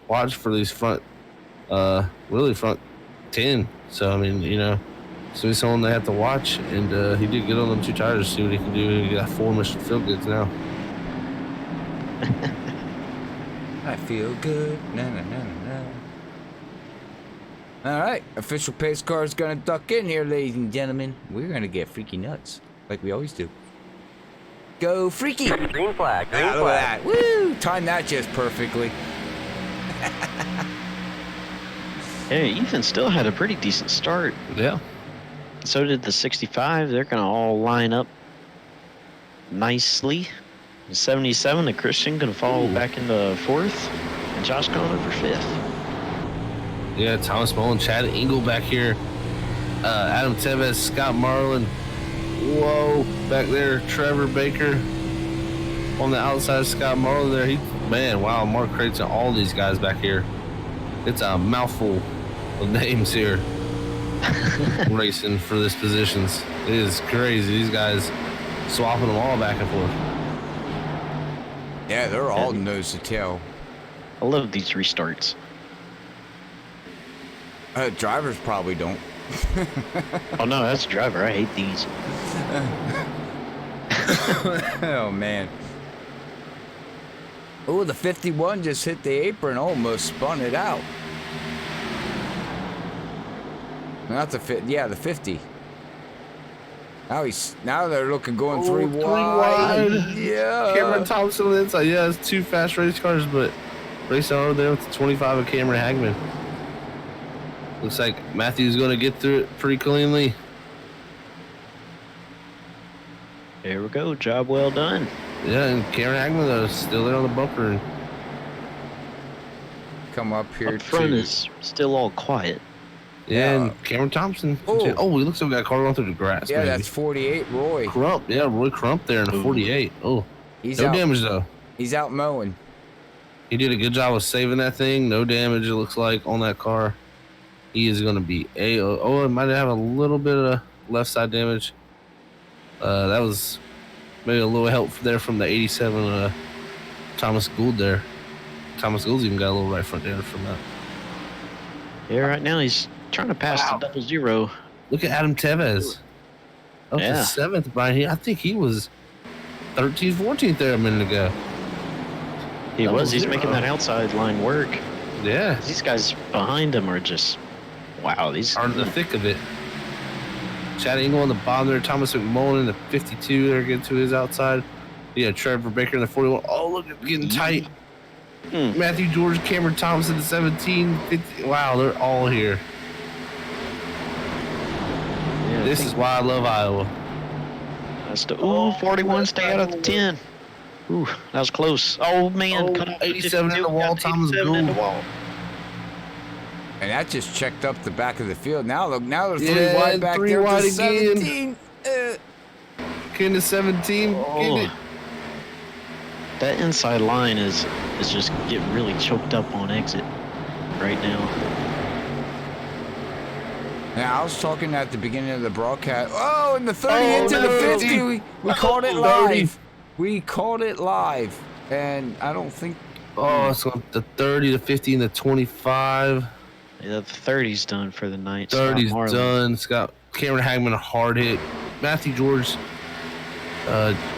S3: watch for these front 10. So, I mean, you know, so he's someone they have to watch. And he did good on them 2 tires to see what he can do. He got 4 Mr. Feel Goods now.
S2: I feel good. Na, na, na, na, na. All right, official pace car is going to duck in here, ladies and gentlemen. We're going to get freaky nuts, like we always do. Go freaky!
S5: Green flag, green
S2: Look
S5: flag.
S2: at that. Woo! Timed that just perfectly.
S4: Hey, Ethan still had a pretty decent start.
S3: Yeah.
S4: So did the 65. They're gonna all line up nicely. The 77, the Christian gonna fall back into 4th, and Josh going over 5th.
S3: Yeah, Thomas Mullen, Chad Engel back here. Adam Tevez, Scott Marlin. Whoa, back there, Trevor Baker on the outside of Scott Marlin there. Wow, Mark Crates and all these guys back here. It's a mouthful of names here racing for this positions. It is crazy. These guys swapping them all back and forth.
S2: Yeah, they're all nose to tail.
S4: I love these restarts.
S2: Drivers probably don't.
S4: Oh no, that's a driver. I hate these.
S2: Oh, man. Oh, the 51 just hit the apron, almost spun it out. Not the 50. Yeah, the 50. Now they're looking going 3 wide. Yeah.
S3: Cameron Thompson on the inside. Yeah, it's 2 fast race cars, but racing over there with the 25 of Cameron Hagman. Looks like Matthew's going to get through it pretty cleanly.
S4: There we go. Job well done.
S3: Yeah, and Cameron Hagman is still there on the bumper. And
S2: Come up here
S4: Up front
S2: to...
S4: is still all quiet.
S3: and Cameron Thompson.
S2: Oh.
S3: He looks like we got a car going through the grass.
S2: Yeah,
S3: maybe.
S2: that's 48 Roy.
S3: Crump. Yeah, Roy Crump there in a 48. Oh,
S2: He's
S3: no
S2: out.
S3: damage though.
S2: He's out mowing.
S3: He did a good job of saving that thing. No damage, it looks like, on that car. He is going to be it might have a little bit of left side damage. That was maybe a little help there from the 87 Thomas Gould there. Thomas Gould's even got a little right front damage from that.
S4: Yeah, right now he's trying to pass the 00.
S3: Look at Adam Tevez. Up to
S4: Yeah.
S3: 7th, Brian. I think he was 13th, 14th there a minute ago.
S4: He was. He's
S3: 00.
S4: making that outside line work.
S3: Yeah.
S4: These guys behind him are just, wow. These
S3: Are in the thick of it. Chad Engel on the bottom there. Thomas McMullen in the 52 there, getting to his outside. Yeah, Trevor Baker in the 41. Oh, look, it's getting tight. Matthew George, Cameron Thompson, the 17. 50. Wow, they're all here.
S4: Yeah,
S3: This is why I love Iowa.
S4: That's the 41. Stay out of the 10. Ooh, that was close. Oh man, cut off the
S3: 87 in
S4: 52,
S3: the wall.
S4: got the
S3: Thomas
S4: 87 in the
S3: Gould.
S4: wall.
S2: And that just checked up the back of the field. Now look, now they're 3
S3: Yeah,
S2: wide back
S3: 3
S2: there
S3: wide
S2: to
S3: again.
S2: 17.
S3: Getting to 17.
S4: Oh.
S3: Getting it.
S4: That inside line is just getting really choked up on exit right now.
S2: Now, I was talking at the beginning of the broadcast. Oh, and the 30
S3: Oh,
S2: into
S3: no,
S2: the 50.
S3: 50.
S2: We called it
S3: 30.
S2: live. We called it live. And I don't think...
S3: Oh, it's on the 30, the 50, and the 25.
S4: Yeah, the 30's done for the night.
S3: 30's
S4: Scott Marlin.
S3: done. Scott Cameron Hagman, a hard hit. Matthew George,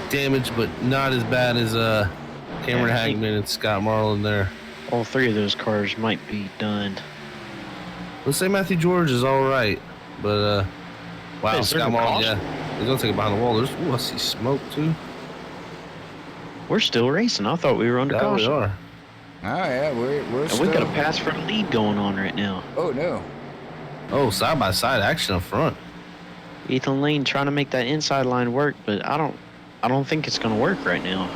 S3: damage, but not as bad as Cameron
S4: Yeah, I think-
S3: Hagman and Scott Marlin there.
S4: All three of those cars might be done.
S3: Let's say Matthew George is all right, but wow,
S4: Is there
S3: Scott
S4: a
S3: Marlin,
S4: caution?
S3: yeah, he's gonna take it behind the wall. There's, ooh, I see smoke too.
S4: We're still racing. I thought we were under
S3: Yeah, we
S4: caution.
S3: are.
S2: Oh, yeah, we're
S4: And
S2: still...
S4: we got a pass for the lead going on right now.
S2: Oh, no.
S3: Oh, side by side action up front.
S4: Ethan Lane trying to make that inside line work, but I don't think it's gonna work right now.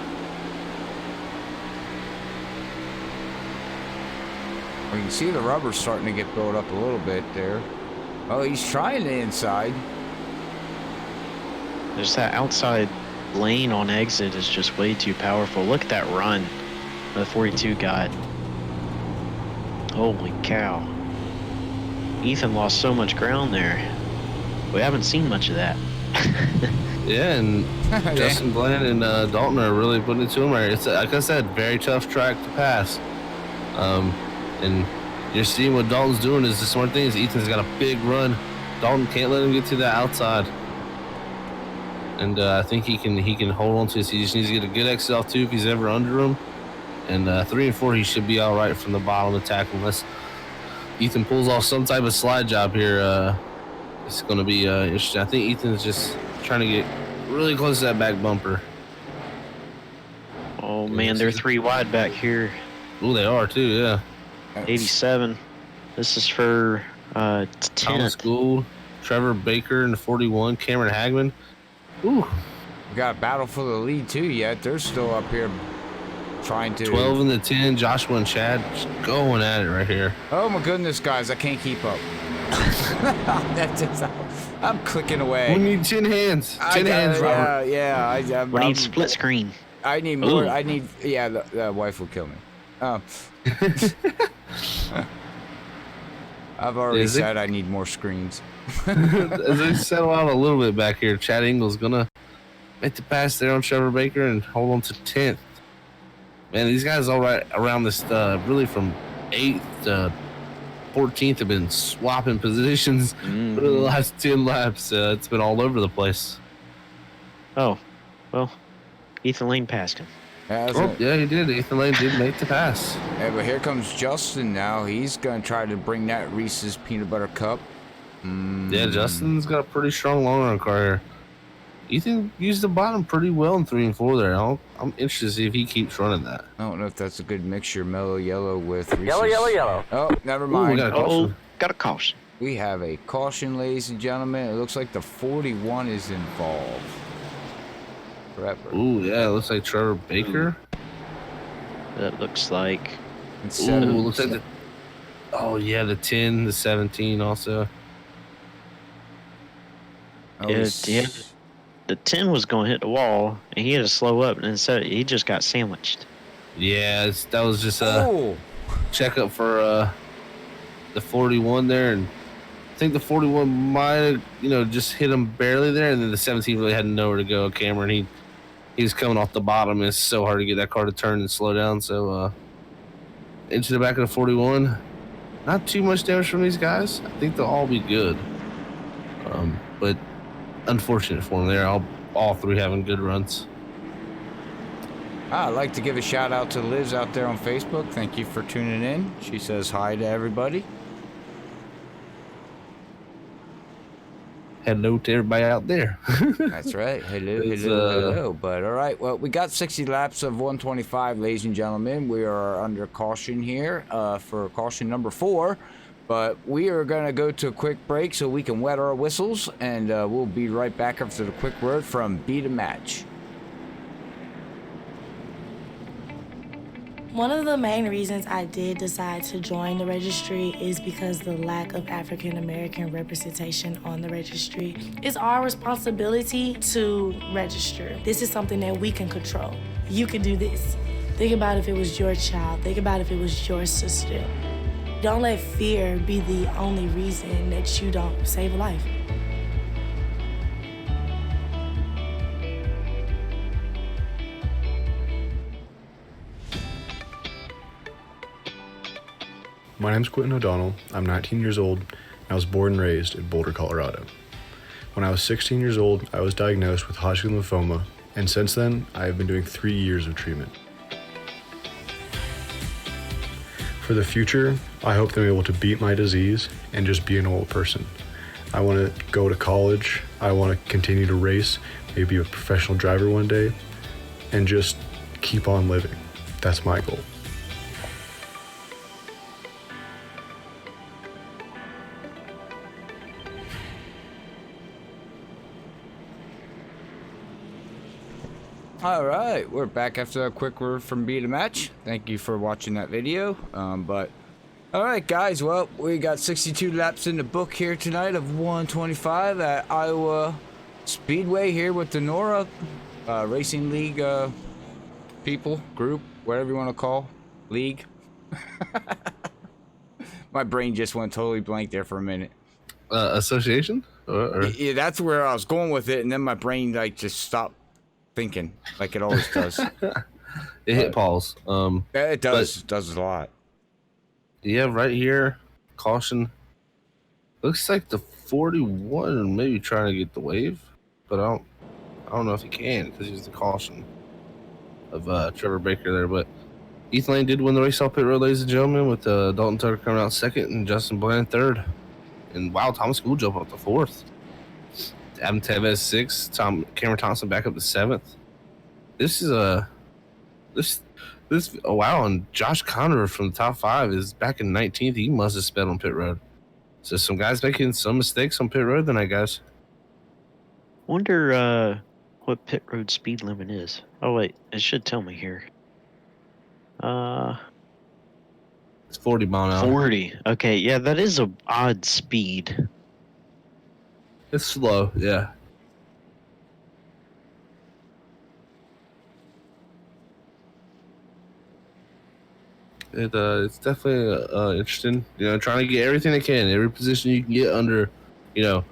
S2: We can see the rubber starting to get built up a little bit there. Oh, he's trying the inside.
S4: There's that outside lane on exit is just way too powerful. Look at that run the 42 got. Holy cow. Ethan lost so much ground there. We haven't seen much of that.
S3: Yeah, and
S2: Yeah.
S3: Justin Bland and Dalton are really putting it to him right. It's like I said, very tough track to pass. And you're seeing what Dalton's doing is the smart thing is Ethan's got a big run. Dalton can't let him get to the outside. And I think he can hold on to this. He just needs to get a good exit off 2 if he's ever under him. And 3 and 4, he should be all right from the bottom of the tackle unless Ethan pulls off some type of slide job here. It's going to be interesting. I think Ethan's just trying to get really close to that back bumper.
S4: Oh man, they're 3 wide back here.
S3: Ooh, they are too, yeah.
S4: 87. This is for
S3: Thomas
S4: 10th.
S3: Gould, Trevor Baker, and the 41, Cameron Hagman. Ooh,
S2: We got a battle for the lead, too, yet. They're still up here trying to...
S3: 12 and the 10, Joshua and Chad just going at it right here.
S2: Oh, my goodness, guys. I can't keep up. That's just... I'm clicking away.
S3: We need 10 hands. 10 hands, Robert.
S2: Yeah.
S4: We need split screen.
S2: I need more.
S4: Ooh.
S2: I need... Yeah, the wife will kill me. I've already
S3: Is it?
S2: said I need more screens.
S3: As they settle out a little bit back here, Chad Ingles gonna make the pass there on Trevor Baker and hold on to 10th. Man, these guys all right around this, really from 8th to 14th have been swapping positions for the last 10 laps. It's been all over the place.
S4: Oh, well, Ethan Lane passed him.
S3: Oh, yeah, he did. Ethan Lane did make the pass.
S2: Yeah, but here comes Justin now. He's going to try to bring that Reese's Peanut Butter Cup.
S3: Yeah, Justin's got a pretty strong long run car here. Ethan used the bottom pretty well in 3 and 4 there. I'm interested to see if he keeps running that.
S2: I don't know if that's a good mixture, mellow yellow with Reese's.
S5: Yellow.
S2: Oh, never
S3: Ooh, we
S2: mind.
S3: got a caution.
S4: Got a caution.
S2: We have a caution, ladies and gentlemen. It looks like the 41 is involved. Forever.
S3: Ooh, yeah, it looks like Trevor Baker.
S4: That looks like.
S2: Instead
S3: Ooh,
S2: of-
S3: looks like the... Oh, yeah, the 10, the 17 also.
S2: Oh,
S4: Yeah,
S2: he's-
S4: yeah. The 10 was going to hit the wall, and he had to slow up, and instead he just got sandwiched.
S3: Yeah, that was just a
S2: Oh,
S3: checkup for the 41 there. And I think the 41 might have, just hit him barely there. And then the 17 really had nowhere to go. Cameron, he was coming off the bottom. And it's so hard to get that car to turn and slow down. So into the back of the 41. Not too much damage from these guys. I think they'll all be good. But unfortunate for them. They're all 3 having good runs.
S2: I'd like to give a shout out to Liz out there on Facebook. Thank you for tuning in. She says hi to everybody.
S3: Hello to everybody out there.
S2: That's right. Hello,
S3: It's,
S2: hello. But all right, well, we got 60 laps of 125, ladies and gentlemen. We are under caution here for caution number 4. But we are going to go to a quick break so we can wet our whistles. And we'll be right back after the quick word from Beat a Match.
S5: One of the main reasons I did decide to join the registry is because the lack of African American representation on the registry. It's our responsibility to register. This is something that we can control. You can do this. Think about if it was your child. Think about if it was your sister. Don't let fear be the only reason that you don't save a life.
S6: My name's Quentin O'Donnell. I'm 19 years old, and I was born and raised in Boulder, Colorado. When I was 16 years old, I was diagnosed with Hodgkin lymphoma, and since then, I have been doing 3 years of treatment. For the future, I hope to be able to beat my disease and just be an old person. I want to go to college, I want to continue to race, maybe be a professional driver one day, and just keep on living. That's my goal.
S2: All right, we're back after a quick word from Beat a Match. Thank you for watching that video. All right, guys. Well, we got 62 laps in the book here tonight of 125 at Iowa Speedway here with the NORA Racing League people, group, whatever you want to call, league. My brain just went totally blank there for a minute.
S3: Association? Or?
S2: Yeah, that's where I was going with it, and then my brain like just stopped thinking, like it always does.
S3: It hit pause.
S2: Yeah, it does. It does a lot.
S3: Yeah, right here, caution. Looks like the 41 maybe trying to get the wave, but I don't know if he can because he's the caution of Trevor Baker there. But Ethan Lane did win the race off pit road, ladies and gentlemen, with Dalton Tucker coming out second and Justin Bland third. And wow, Thomas Gould jump up to fourth. Adam Tevez sixth. Cameron Thompson back up to seventh. This is oh wow, and Josh Conner from the top 5 is back in 19th. He must have sped on pit road. So some guys making some mistakes on pit road tonight, guys.
S4: Wonder what pit road speed limit is. Oh wait, it should tell me here.
S3: It's 40 mile an hour.
S4: 40. Okay, yeah, that is a odd speed.
S3: It's slow, yeah. It's definitely interesting. You know, trying to get everything they can, every position you can get under, you know,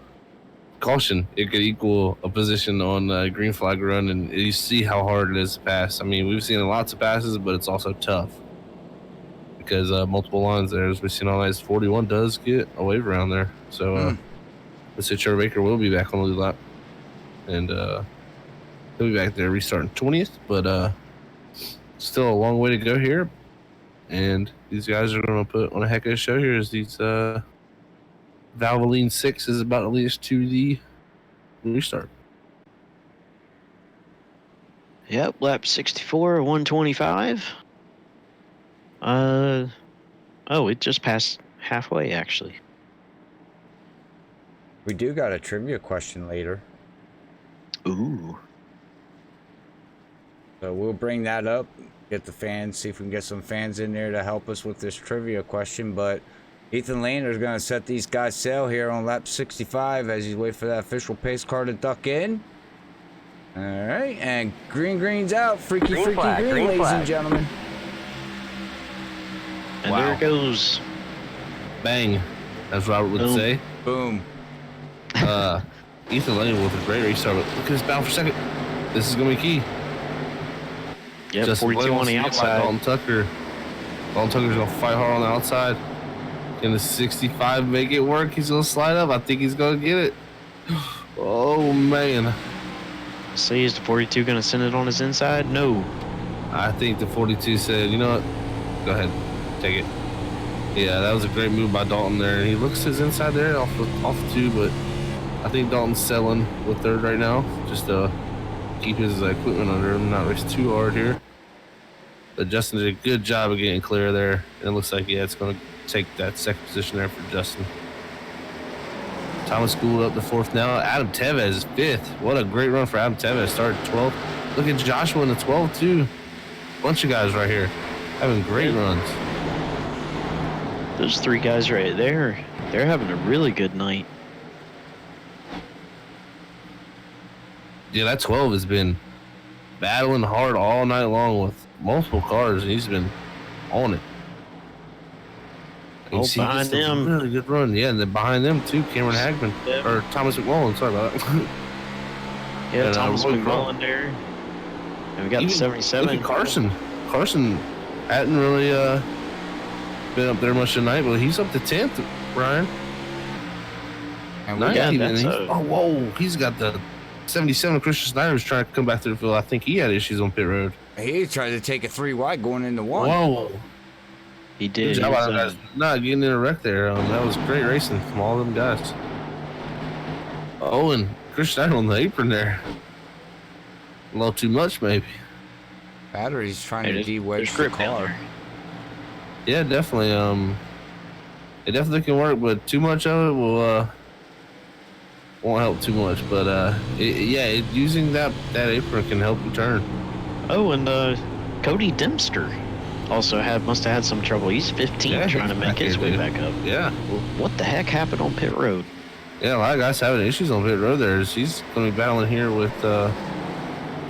S3: caution. It could equal a position on green flag run, and you see how hard it is to pass. I mean, we've seen lots of passes, but it's also tough because multiple lines there, as we've seen all night. 41 does get a wave around there, so let's say Trevor Baker will be back on the lead lap, and he'll be back there restarting 20th, but still a long way to go here. And these guys are going to put on a heck of a show here as these Valvoline 6 is about to lead us to the restart.
S4: Yep, lap 64, 125. Oh, it just passed halfway, actually.
S2: We do got a trivia question later.
S4: Ooh.
S2: So we'll bring that up, get the fans, see if we can get some fans in there to help us with this trivia question. But Ethan Lane is going to set these guys sail here on lap 65 as he's waiting for that official pace car to duck in. All right, and green's out. Freaky green, ladies and gentlemen.
S4: And there it goes.
S3: Bang, as Robert would say.
S2: Boom.
S3: Ethan Lane with a great restart. Look at his battle for second. This is going to be key.
S4: Yeah,
S3: Justin
S4: 42 on the outside.
S3: Dalton Tucker's going to fight hard on the outside. Can the 65 make it work? He's going to slide up. I think he's going to get it. Oh, man.
S4: See, is the 42 going to send it on his inside? No.
S3: I think the 42 said, you know what? Go ahead. Take it. Yeah, that was a great move by Dalton there. He looks his inside there off the 2, but I think Dalton's selling with third right now. Just to keep his equipment under him, not race too hard here. But Justin did a good job of getting clear there. And it looks like, yeah, it's going to take that second position there for Justin. Thomas Gould up to 4th now. Adam Tevez is 5th. What a great run for Adam Tevez. Started 12th. Look at Joshua in the 12th, too. Bunch of guys right here having great runs.
S4: Those 3 guys right there, they're having a really good night.
S3: Yeah, that 12 has been battling hard all night long with multiple cars, and he's been on it. And
S4: Oh,
S3: see, he
S4: behind
S3: gets a
S4: them.
S3: really good run. Yeah, and then behind them too, Cameron Hagman
S4: Yeah.
S3: or Thomas McMullen. Sorry about that.
S4: Yeah,
S3: And,
S4: Thomas
S3: Roy
S4: McMullen there. And we got the
S3: Even
S4: 77.
S3: Look at Carson. Carson hadn't really been up there much tonight, but he's up to 10th, Brian.
S2: And
S3: Ninth
S4: Yeah,
S3: even.
S4: that's
S3: Oh, whoa. He's got the 77. Christian Snyder was trying to come back to the field. I think he had issues on pit road.
S2: he tried to take a 3 wide going into 1.
S3: Whoa.
S4: He
S3: Good
S4: did.
S3: job
S4: He
S3: out
S4: was,
S3: of guys not getting in a wreck there. That was great racing from all them guys. Oh, and Chris Snyder on the apron there. A little too much, maybe.
S2: Battery's trying to
S4: there's
S2: de-wedge the
S4: grip down
S2: car.
S4: there.
S3: Yeah, definitely. It definitely can work, but too much of it will won't help too much. But using that apron can help you turn.
S4: Oh, and Cody Dempster also must have had some trouble. He's 15
S3: Yeah,
S4: trying to
S3: he's
S4: make
S3: back
S4: his
S3: here,
S4: way
S3: dude.
S4: back up.
S3: Yeah,
S4: Well, what the heck happened on pit road?
S3: yeah. A lot of guys having issues on pit road. There, he's going to be battling here with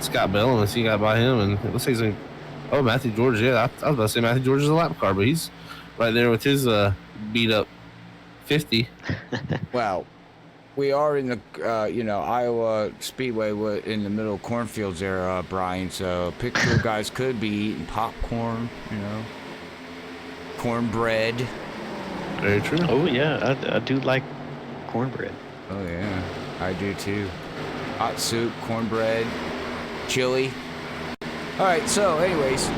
S3: Scott Bell, and he got by him, and it looks like he's in. Oh, Matthew George. Yeah, I was about to say Matthew George is a lap car, but he's right there with his beat up 50.
S2: Well, we are in the, Iowa Speedway in the middle of cornfields there, Brian. So pit crew guys could be eating popcorn, cornbread.
S3: Very true.
S4: Oh, yeah, I do like cornbread.
S2: Oh, yeah, I do too. Hot soup, cornbread, chili. All right, so anyways,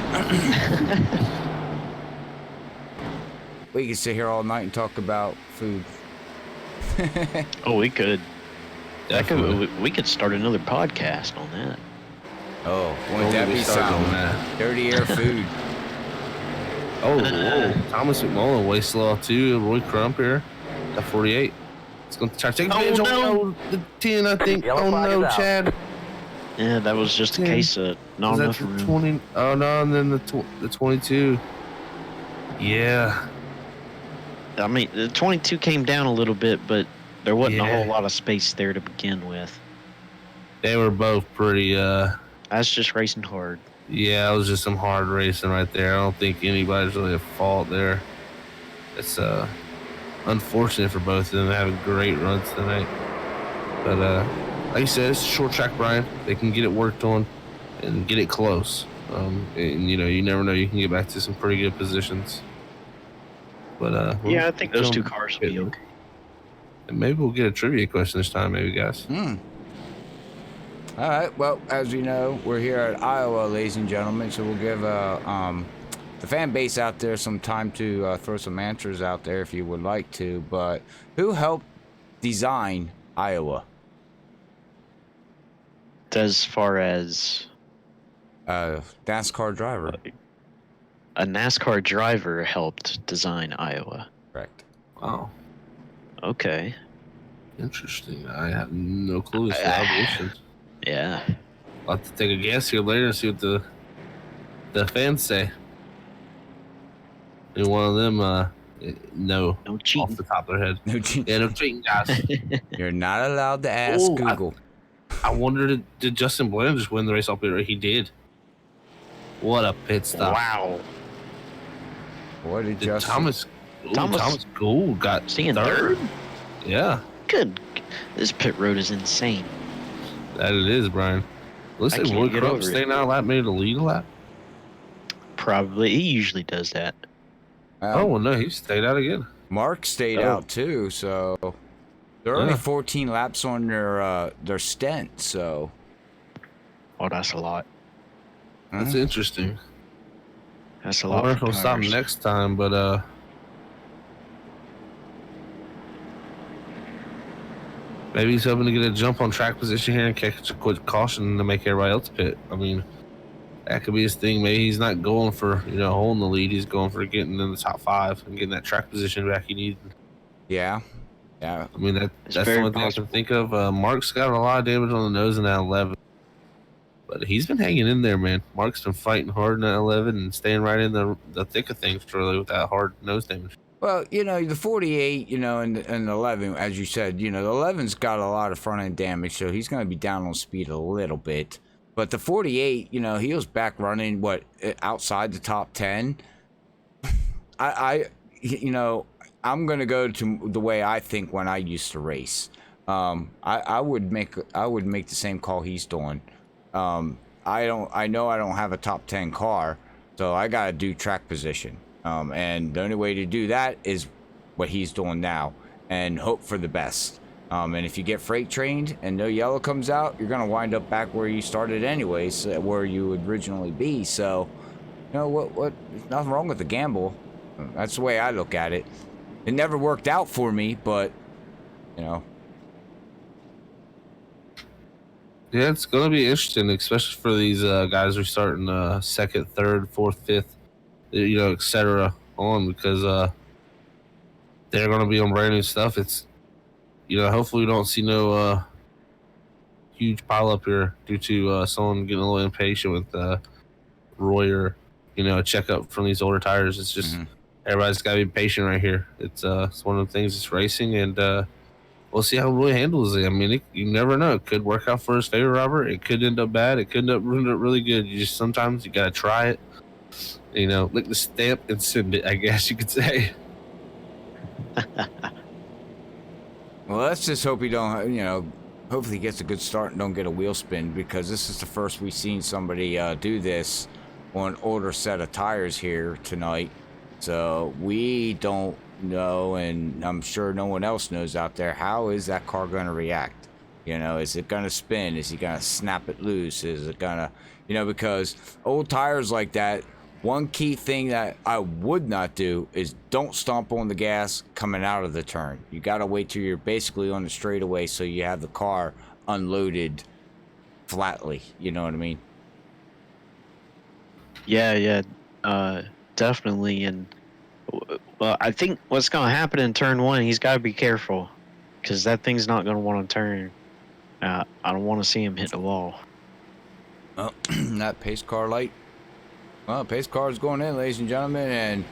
S2: we can sit here all night and talk about food.
S4: Oh, we could.
S3: Definitely.
S4: We could start another podcast on that.
S2: Oh,
S3: We'll
S2: wouldn't that
S3: get
S2: be
S3: started on
S2: something?
S3: that.
S2: Dirty air food.
S3: Oh, whoa. Thomas McMullen way slow too. Roy Crump here at 48. It's going to try to take advantage.
S4: no.
S3: The 10, I think. Oh no, Chad.
S4: Yeah, that was just a
S3: Yeah.
S4: case of not
S3: Was that
S4: enough
S3: the
S4: room.
S3: 20? Oh no, and then the 22. Yeah.
S4: I mean, the 22 came down a little bit, but there wasn't a
S3: Yeah.
S4: whole lot of space there to begin with.
S3: They were both pretty.
S4: That's just racing hard.
S3: Yeah, it was just some hard racing right there. I don't think anybody's really at fault there. It's unfortunate for both of them having great runs tonight. But like you said, it's a short track, Brian. They can get it worked on and get it close. And you never know. You can get back to some pretty good positions. But
S4: Yeah, I think those two cars will be okay.
S3: And maybe we'll get a trivia question this time, maybe, guys.
S2: All right. Well, as you know, we're here at Iowa, ladies and gentlemen. So we'll give the fan base out there some time to throw some answers out there if you would like to. But who helped design Iowa?
S4: As far as
S2: NASCAR driver.
S4: a NASCAR driver helped design Iowa.
S2: Correct.
S3: Wow.
S4: Okay.
S3: Interesting. I have no clue. So I'll
S4: Yeah.
S3: have to take a guess here later and see what the fans say. And one of them, no
S4: cheating.
S3: off the top of their head.
S2: No cheating.
S3: Yeah, no cheating, guys.
S2: You're not allowed to ask
S3: Ooh,
S2: Google.
S3: I wondered, did Justin Bland just win the race off pit road? He did. What a pit stop!
S4: Wow.
S2: What did
S3: Did
S2: Justin?
S3: Thomas Gould got
S4: Seeing
S3: third.
S4: third?
S3: Yeah,
S4: Good. This pit road is insane.
S3: that it is, Brian. Looks
S4: I
S3: like
S4: can't
S3: Roy
S4: get
S3: Crump
S4: over it.
S3: staying out a lap, maybe to lead a lap.
S4: Probably. He usually does that.
S3: Oh well, no, he stayed out again.
S2: Mark stayed
S3: Oh.
S2: out too, so they're only
S3: Yeah.
S2: 14 laps on their stint. So
S4: Oh, that's a lot.
S3: That's interesting.
S4: That's a
S3: I
S4: lot.
S3: wonder if
S4: for
S3: he'll stop
S4: tires.
S3: next time, but maybe he's hoping to get a jump on track position here and catch a quick caution to make everybody else pit. I mean, that could be his thing. Maybe he's not going for holding the lead. He's going for getting in the top 5 and getting that track position back he needs.
S2: yeah.
S3: I mean that's the
S4: very
S3: only thing I can think of. Mark's got a lot of damage on the nose in that 11, but he's been hanging in there, man. Mark's been fighting hard in that 11 and staying right in the thick of things, really, with that hard nose damage.
S2: Well, the 48, and the 11, as you said, the 11's got a lot of front end damage, so he's going to be down on speed a little bit. But the 48, he was back running outside the top 10. you know, I'm gonna go to the way I think when I used to race. I would make the same call he's doing. I know I don't have a top 10 car, so I gotta do track position. And the only way to do that is what he's doing now, and hope for the best. And if you get freight trained and no yellow comes out, you're gonna wind up back where you started anyways, where you would originally be. So, you know what? There's nothing wrong with the gamble. That's the way I look at it. It never worked out for me, but you know.
S3: Yeah, it's gonna be interesting, especially for these guys who are starting second, third, fourth, fifth, you know, etc. on, because they're gonna be on brand new stuff. It's, you know, hopefully we don't see no huge pile up here due to someone getting a little impatient with Roy, or, you know, a checkup from these older tires. It's just everybody's gotta be patient right here. It's one of the things. It's racing, and we'll see how Roy handles it. I mean, you never know. It could work out for his favor, Robert. It could end up bad. It could end up really good. You just sometimes you gotta try it. You know, lick the stamp and send it, I guess you could say.
S2: Well, let's just hope he don't. You know, hopefully he gets a good start and don't get a wheel spin, because this is the first we've seen somebody do this on an older set of tires here tonight. So we don't know, and I'm sure no one else knows out there, how is that car going to react? You know, is it going to spin? Is he going to snap it loose? Is it going to, you know, because old tires like that, one key thing that I would not do is don't stomp on the gas coming out of the turn. You got to wait till you're basically on the straightaway, so you have the car unloaded flatly. You know what I mean?
S4: Yeah, definitely. And well, I think what's going to happen in turn one, he's got to be careful, because that thing's not going to want to turn. I don't want to see him hit the wall.
S2: Well, that pace car light. Well, pace car is going in, ladies and gentlemen, and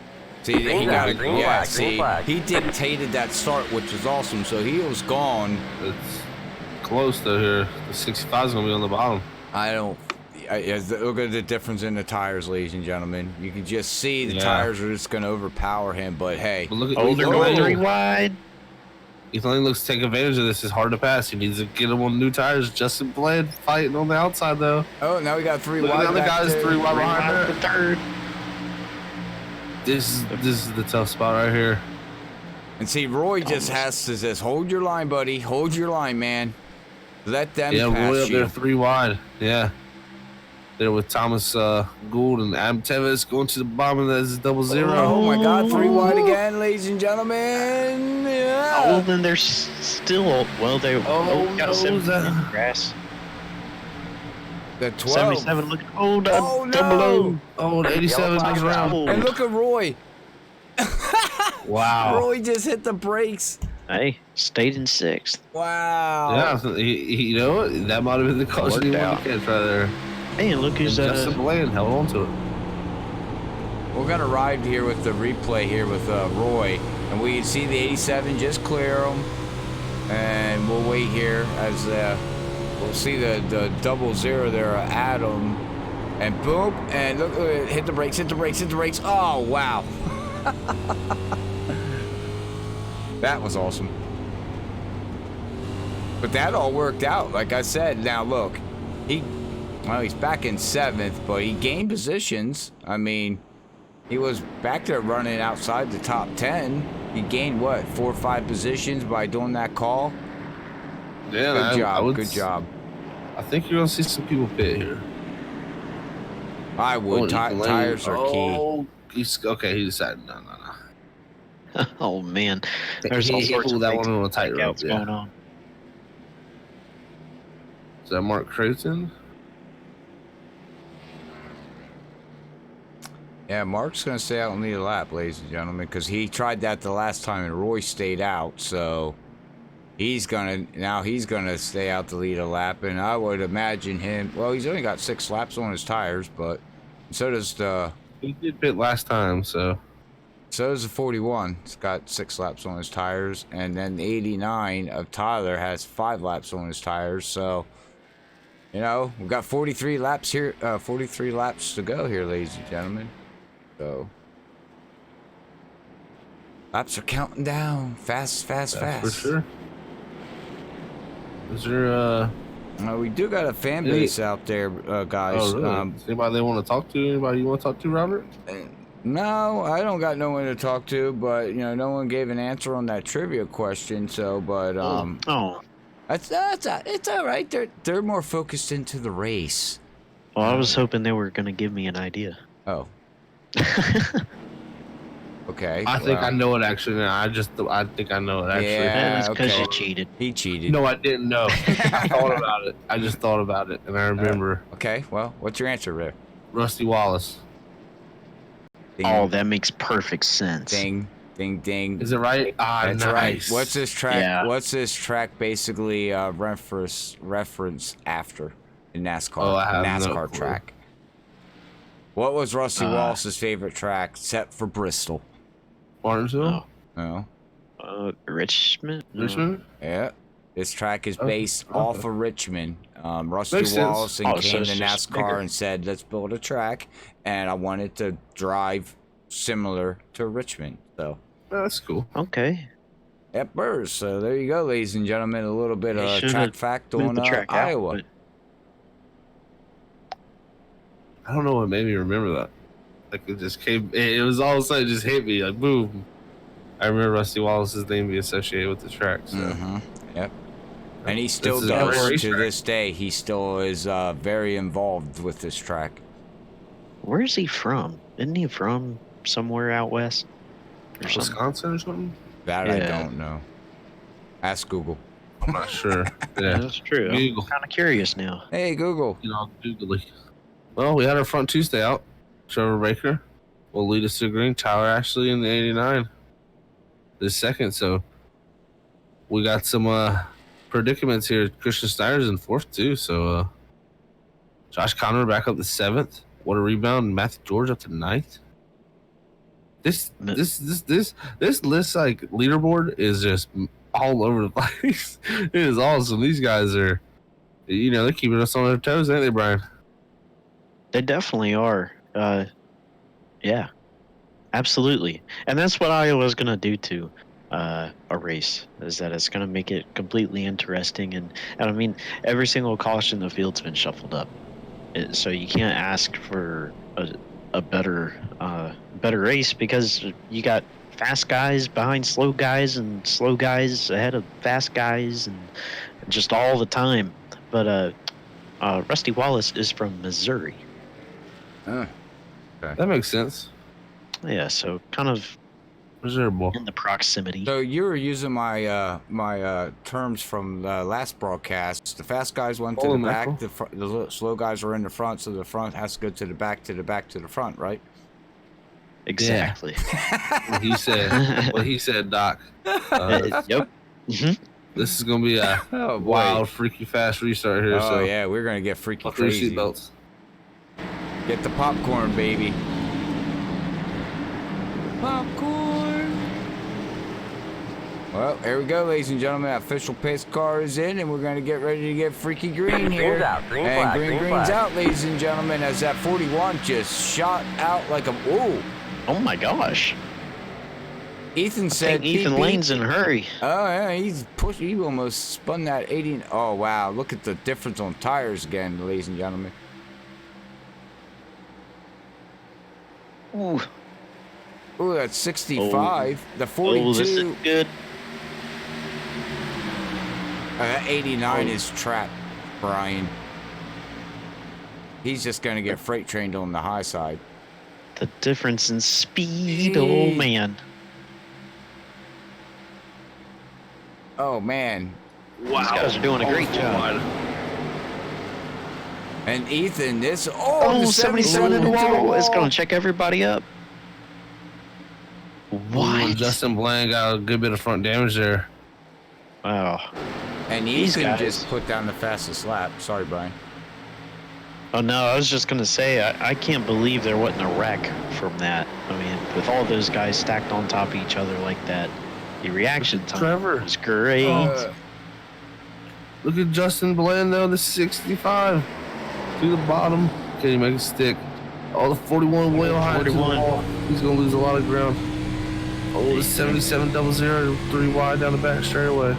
S2: see, he got a green flag. See, he dictated that start, which is awesome. So he was gone.
S3: It's close though here. The 65 is gonna be on the bottom.
S2: Look at the difference in the tires, ladies and gentlemen. You can just see the tires are just going to overpower him. But hey,
S3: But look at
S4: they're going 3 wide.
S3: Ethan looks to take advantage of this. It's hard to pass. He needs to get him on new tires. Justin Bled fighting on the outside though.
S2: Oh, now we got 3
S3: Look
S2: wide.
S3: at the other guys 3 wide behind her.
S4: The third.
S3: This is the tough spot right here.
S2: And see, Roy just has to just hold your line, buddy. Hold your line, man. Let them pass
S3: Roy up
S2: you.
S3: there 3 wide. Yeah. There with Thomas Gould and Adam Tevis going to the bottom of that 0-0.
S2: Oh my God, 3 wide again, ladies and gentlemen. Yeah.
S4: Oh, then they're still, well, they got
S3: no,
S4: 77 in the grass.
S2: The 12.
S4: 77, look,
S2: Oh, no.
S4: double
S3: Oh, the 87 comes around.
S2: And look at Roy.
S3: Wow.
S2: Roy just hit the brakes.
S4: Hey, stayed in 6th.
S2: Wow.
S3: Yeah, so you know what? That might have been the caution he wanted to catch right there.
S4: Hey, look who's
S3: Justin Bland held on to it.
S2: We're gonna ride here with the replay here with Roy, and we can see the 87 just clear him, and we'll wait here as we'll see the 0-0 there, Adam, and boom, and look, hit the brakes, hit the brakes, hit the brakes. Oh wow, that was awesome. But that all worked out, like I said. Now look, he's back in 7th, but he gained positions. I mean, he was back there running outside the top 10. He gained, what, 4 or 5 positions by doing that call?
S3: Yeah,
S2: Good job.
S3: I think you're going to see some people pit here.
S2: I would. Tires are key.
S3: Okay, he decided, no.
S4: Oh, man. There's all
S3: He
S4: sorts of
S3: pulled that
S4: things
S3: one on a tightrope.
S4: going on.
S3: Is that Mark Creighton?
S2: Yeah, Mark's going to stay out and lead a lap, ladies and gentlemen, because he tried that the last time and Roy stayed out. So he's going to stay out to lead a lap. And I would imagine him, well, he's only got 6 laps on his tires, but so does the...
S3: He did pit last time, so...
S2: So does the 41. It's got 6 laps on his tires. And then the 89 of Tyler has 5 laps on his tires. So, you know, we've got 43 laps here, 43 laps to go here, ladies and gentlemen. So, Laps are counting down. Fast.
S3: That's for sure. Is there
S2: We do got a fan base out there, guys.
S3: Oh, really? Is anybody they want to talk to? Anybody you want to talk to, Robert?
S2: No, I don't got no one to talk to, but no one gave an answer on that trivia question. So, but
S4: Oh,
S2: it's all right. They're more focused into the race.
S4: well, I was hoping they were gonna give me an idea.
S2: Oh, okay.
S3: I think I know it actually. Now. I think I know it actually.
S2: Yeah.
S4: That's because
S2: okay.
S4: you cheated.
S2: He cheated.
S3: No, I didn't know. I thought about it. I just thought about it, and I remember
S2: Okay. Well, what's your answer, Rick?
S3: Rusty Wallace.
S2: Ding,
S4: Oh, that makes perfect sense.
S2: ding, ding, ding.
S3: Is it right? Ah,
S2: That's
S3: nice.
S2: right. What's this track?
S4: Yeah.
S2: What's this track basically reference after in NASCAR?
S3: Oh, I have no
S2: NASCAR
S3: clue.
S2: track. What was Rusty Wallace's favorite track set for Bristol?
S3: Martinsville?
S2: Oh,
S4: Richmond? No.
S3: Richmond?
S2: yeah. This track is
S3: Okay,
S2: based
S3: okay.
S2: off of Richmond. Rusty
S3: Makes sense.
S2: Wallace
S4: Oh, so
S2: came
S4: it's
S2: to
S4: just
S2: NASCAR
S4: bigger.
S2: and said, "Let's build a track," and I wanted to drive similar to Richmond. So.
S3: Oh, that's cool.
S4: Okay.
S2: At Burrs. So there you go, ladies and gentlemen. A little bit
S4: They
S2: of
S4: should've
S2: track fact
S4: moved
S2: on
S4: the track out,
S2: Iowa.
S4: but-
S3: I don't know what made me remember that. Like it just came. It was all of a sudden it just hit me like boom. I remember Rusty Wallace's name be associated with the track. So
S2: Yep. And he still
S3: This is a great
S2: does to
S3: racetrack.
S2: this day. He still is very involved with this track.
S4: Where's he from? Isn't he from somewhere out west? Or something?
S3: Wisconsin or something.
S2: That I
S4: Yeah.
S2: don't know. Ask Google.
S3: I'm not sure.
S4: Yeah,
S3: Yeah,
S4: that's true.
S3: Google.
S4: I'm kind of curious now.
S2: Hey Google.
S3: Googly. Well, we had our front Tuesday out. Trevor Baker will lead us to green. Tyler Ashley in the 89. This second, so we got some predicaments here. Christian Snyder's in fourth too. So Josh Conner back up to seventh. What a rebound! Matthew George up to ninth. This list like leaderboard is just all over the place. It is awesome. These guys are, they're keeping us on their toes, ain't they, Brian?
S4: They definitely are. Yeah, absolutely. And that's what Iowa's going to do to a race, is that it's going to make it completely interesting. And I mean, every single caution in the field's been shuffled up. So you can't ask for a better race, because you got fast guys behind slow guys and slow guys ahead of fast guys, and just all the time. But Rusty Wallace is from Missouri.
S3: That makes sense.
S4: Yeah, so kind of
S3: Miserable.
S4: in the proximity.
S2: So you were using my my terms from the last broadcast. The fast guys went to
S3: Oh,
S2: the
S3: Michael.
S2: back. The slow guys were in the front, so the front has to go to the back, to the back, to the front, right?
S4: Exactly.
S3: What he said, Doc.
S4: Yep. hmm
S3: This is gonna be a
S2: Oh boy.
S3: wild, freaky, fast restart here.
S2: Oh
S3: so
S2: yeah, we're gonna get freaky
S3: buckle your
S2: crazy.
S3: seatbelts.
S2: Get the popcorn, baby. Popcorn. Well, here we go, ladies and gentlemen. Official pace car is in, and we're going to get ready to get freaky green here.
S7: Green's out, green
S2: and
S7: flag,
S2: green's
S7: green flag.
S2: out, ladies and gentlemen, as that 41 just shot out like a... Whoa.
S4: Oh my gosh.
S2: Ethan
S4: I
S2: said...
S4: think Ethan
S2: beep, beep.
S4: Lane's in a hurry.
S2: Oh, yeah, he's pushed. He almost spun that 80... Oh, wow. Look at the difference on tires again, ladies and gentlemen.
S4: Ooh.
S2: Ooh, that's 65. The 42...
S4: Oh, this is good.
S2: That 89
S4: Oh.
S2: is trapped, Brian. He's just going to get freight trained on the high side.
S4: The difference in speed, oh man.
S2: Oh, man.
S3: Wow,
S4: These guys are doing a great job.
S2: And Ethan, this... Oh,
S4: Oh,
S2: the
S4: 77
S2: into the
S4: whoa, it's
S2: wall.
S4: going to check everybody up.
S3: Ooh,
S4: What?
S3: Justin Bland got a good bit of front damage there.
S4: Wow.
S2: And
S4: These
S2: Ethan
S4: guys-
S2: just put down the fastest lap. Sorry, Brian.
S4: Oh no, I was just going to say, I can't believe there wasn't a wreck from that. I mean, with all those guys stacked on top of each other like that, the reaction time
S3: Trevor.
S4: was great.
S3: Look at Justin Bland though, the 65 to the bottom. Can he make it stick? Oh, the 41 way high to the
S4: 41.
S3: wall. He's gonna lose a lot of ground. Oh, the 7700, 3 wide down the back straightaway.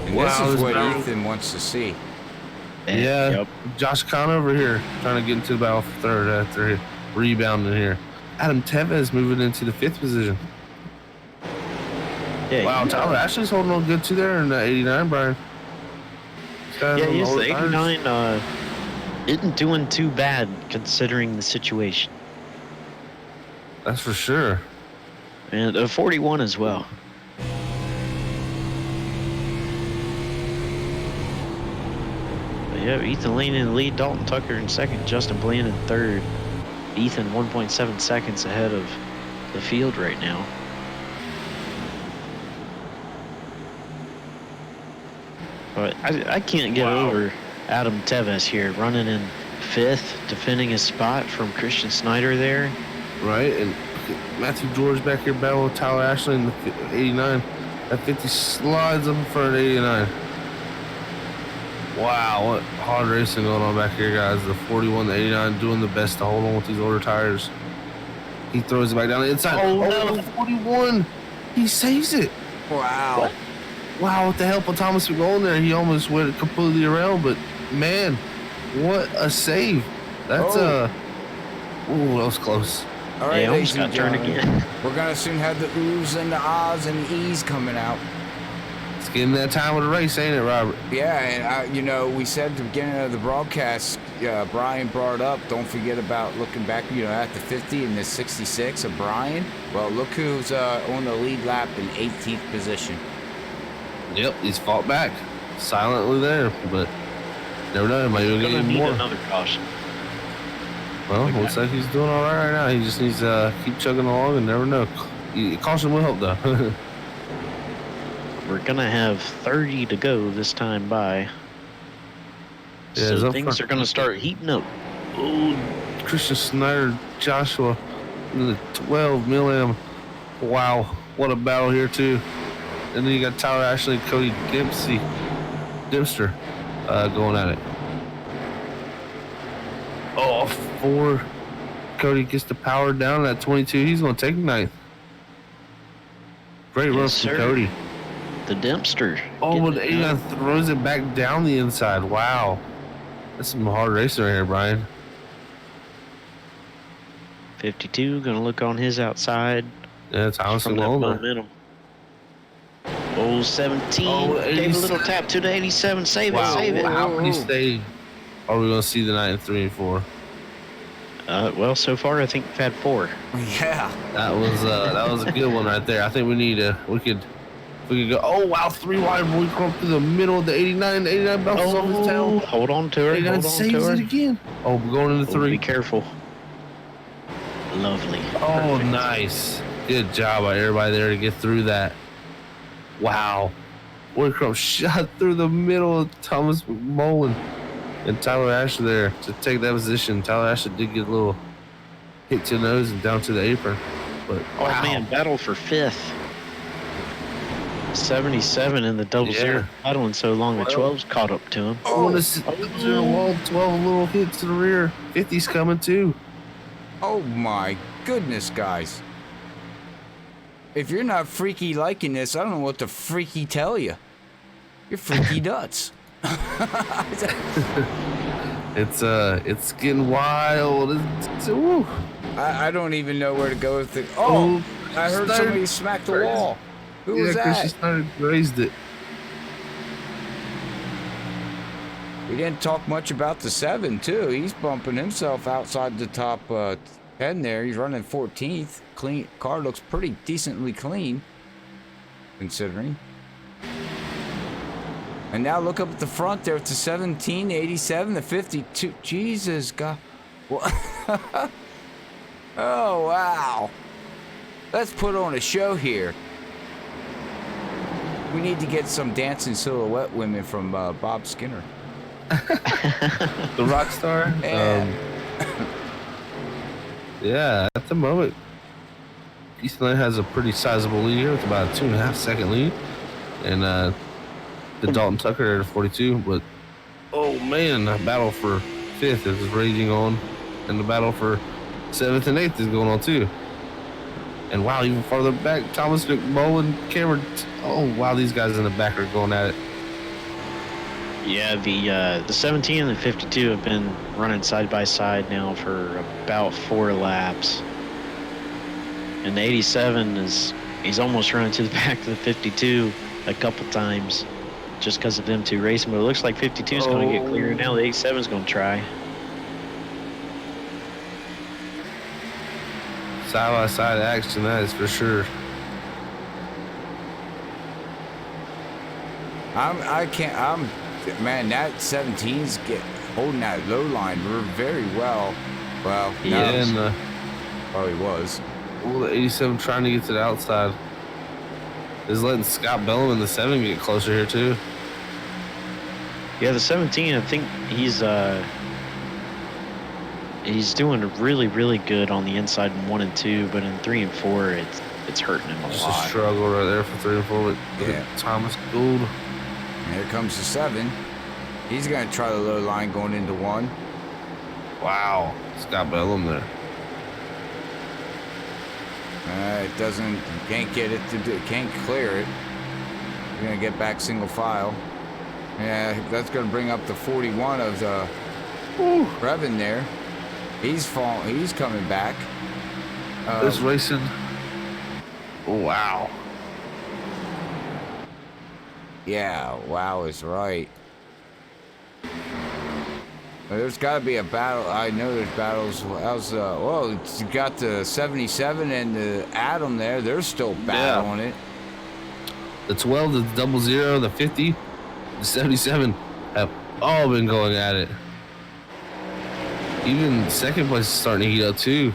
S2: And
S3: Wow,
S2: this
S3: this
S2: is what
S3: battle-
S2: Ethan wants to see.
S3: Yeah,
S4: Yep.
S3: Josh Kahn over here trying to get into the battle for third after rebounding here. Adam Tevez moving into the 5th position.
S4: Yeah,
S3: Wow, Tyler Ashley's holding on good too there in the 89, Brian.
S4: Yeah, he's the 89. Isn't doing too bad considering the situation.
S3: That's for sure.
S4: And a 41 as well. But yeah, Ethan Lane in the lead, Dalton Tucker in second, Justin Bland in third. Ethan 1.7 seconds ahead of the field right now. But I can't get over Adam Tevez here, running in 5th, defending his spot from Christian Snyder there.
S3: Right, and Matthew George back here battling with Tyler Ashley in the 89. That 50 slides up in front of 89. Wow, what hard racing going on back here, guys. The 41, the 89 doing the best to hold on with these older tires. He throws it back down the inside.
S4: Oh, no.
S3: The 41. He saves it.
S2: Wow.
S4: What?
S3: Wow, with the help of Thomas McGowan there, he almost went completely around, but man, what a save. That's ooh, that was close.
S2: All right,
S4: Yeah,
S2: ladies
S4: almost
S2: and
S4: got turned
S2: gentlemen,
S4: again.
S2: we're going to soon have the oohs and the ahs and the e's coming out.
S3: It's getting that time of the race, ain't it, Robert?
S2: Yeah, and you know, we said at the beginning of the broadcast, Brian brought it up, don't forget about looking back, at the 50 and the 66 of Brian. Well, look who's on the lead lap in 18th position.
S3: Yep, he's fought back silently there, but never know. He might even get
S4: Gonna
S3: even
S4: need
S3: more.
S4: another caution.
S3: Well, looks like he's doing all right now. He just needs to keep chugging along and never know. Caution will help, though.
S4: We're gonna have 30 to go this time by.
S3: Yeah,
S4: So things are gonna start heating up.
S3: Oh, Christian Snyder, Joshua, in the 12 Millam. Wow, what a battle here, too. And then you got Tyler Ashley and Cody Dempster going at it. Oh, 4. Cody gets the power down at 22. He's going to take 9th. Great run
S4: Yes,
S3: from
S4: sir.
S3: Cody.
S4: The Dempster.
S3: Oh, but
S4: getting it done.
S3: 89 throws it back down the inside. Wow. That's some hard racing right here, Brian.
S4: 52 gonna look on his outside.
S3: Yeah, Thomas
S4: From
S3: and
S4: that
S3: Lola.
S4: momentum. Oh, 17.
S3: Oh,
S4: Gave a little
S3: 87.
S4: tap to the 87. Save it,
S3: Wow,
S4: save it.
S3: how many stayed are we going to see tonight in 3 and 4?
S4: Well, so far I think we've had 4.
S2: Yeah.
S3: That was a good one right there. I think we could go. Oh wow, 3 wide boy come through the middle of the 89. The 89 bounces off his tail.
S4: Hold on to her.
S3: 89
S4: Hold on
S3: saves
S4: to her.
S3: it again. Oh, we're going into
S4: Oh, be
S3: 3.
S4: careful. Lovely.
S3: Oh,
S4: Perfect.
S3: nice. Good job by everybody there to get through that. Wow. Boycrump shot through the middle of Thomas McMullen and Tyler Asher there to take that position. Tyler Asher did get a little hit to the nose and down to the apron. But
S4: Oh
S3: wow.
S4: man, battle for 5th. 77 in the double
S3: Yeah.
S4: zero battling so long. The 12's caught up to him.
S3: Oh, this is the wall, 12 little hits to the rear. 50's coming too.
S2: Oh my goodness, guys. If you're not freaky liking this, I don't know what to freaky tell you. You're freaky nuts.
S3: It's getting wild. Woo.
S2: I don't even know where to go with it. Oh, I heard
S3: Snyder
S2: somebody smack the wall. Who was
S3: Christian
S2: that?
S3: Snyder raised it.
S2: We didn't talk much about the 7 too. He's bumping himself outside the top 10 there. He's running 14th. Clean car looks pretty decently clean, considering. And now look up at the front there. It's the 17, 87, the 52. Jesus God. What? Oh wow. Let's put on a show here. We need to get some dancing silhouette women from Bob Skinner.
S3: The rock star.
S2: Yeah.
S3: Yeah, at the moment, Eastland has a pretty sizable lead here with about a 2.5 second lead. And the Dalton Tucker at 42. But, oh man, the battle for 5th is raging on. And the battle for 7th and 8th is going on too. And wow, even farther back, Thomas McMullen, Cameron. Oh wow, these guys in the back are going at it.
S4: Yeah, the 17 and the 52 have been running side by side now for about 4 laps. And the 87 he's almost running to the back of the 52 a couple times just because of them two racing. But it looks like 52 is going to get clear now. The 87 is going to try.
S3: Side by side action, that is for sure.
S2: Man, that 17's holding that low line very well. Well,
S3: Yeah, and
S2: probably was.
S3: well, the 87 trying to get to the outside. Is letting Scott Bellum in the 7 get closer here too.
S4: Yeah, the 17, I think he's doing really, really good on the inside in 1 and 2, but in 3 and 4, it's hurting him a
S3: Just
S4: lot.
S3: a struggle right there for 3 and 4. But
S2: Yeah.
S3: Thomas Gould.
S2: And here comes the 7. He's going to try the low line going into 1.
S3: Wow, Scott Bellum there.
S2: Can't get it can't clear it. We're going to get back single file. Yeah, that's going to bring up the 41 of the Brevin there. He's coming back.
S3: This racing. Wow.
S2: Yeah, wow is right. There's got to be a battle. I know there's battles. It's got the 77 and the Adam there. They're still battling it.
S3: The 12, the 00, the 50, the 77 have all been going at it. Even second place is starting to heat up too.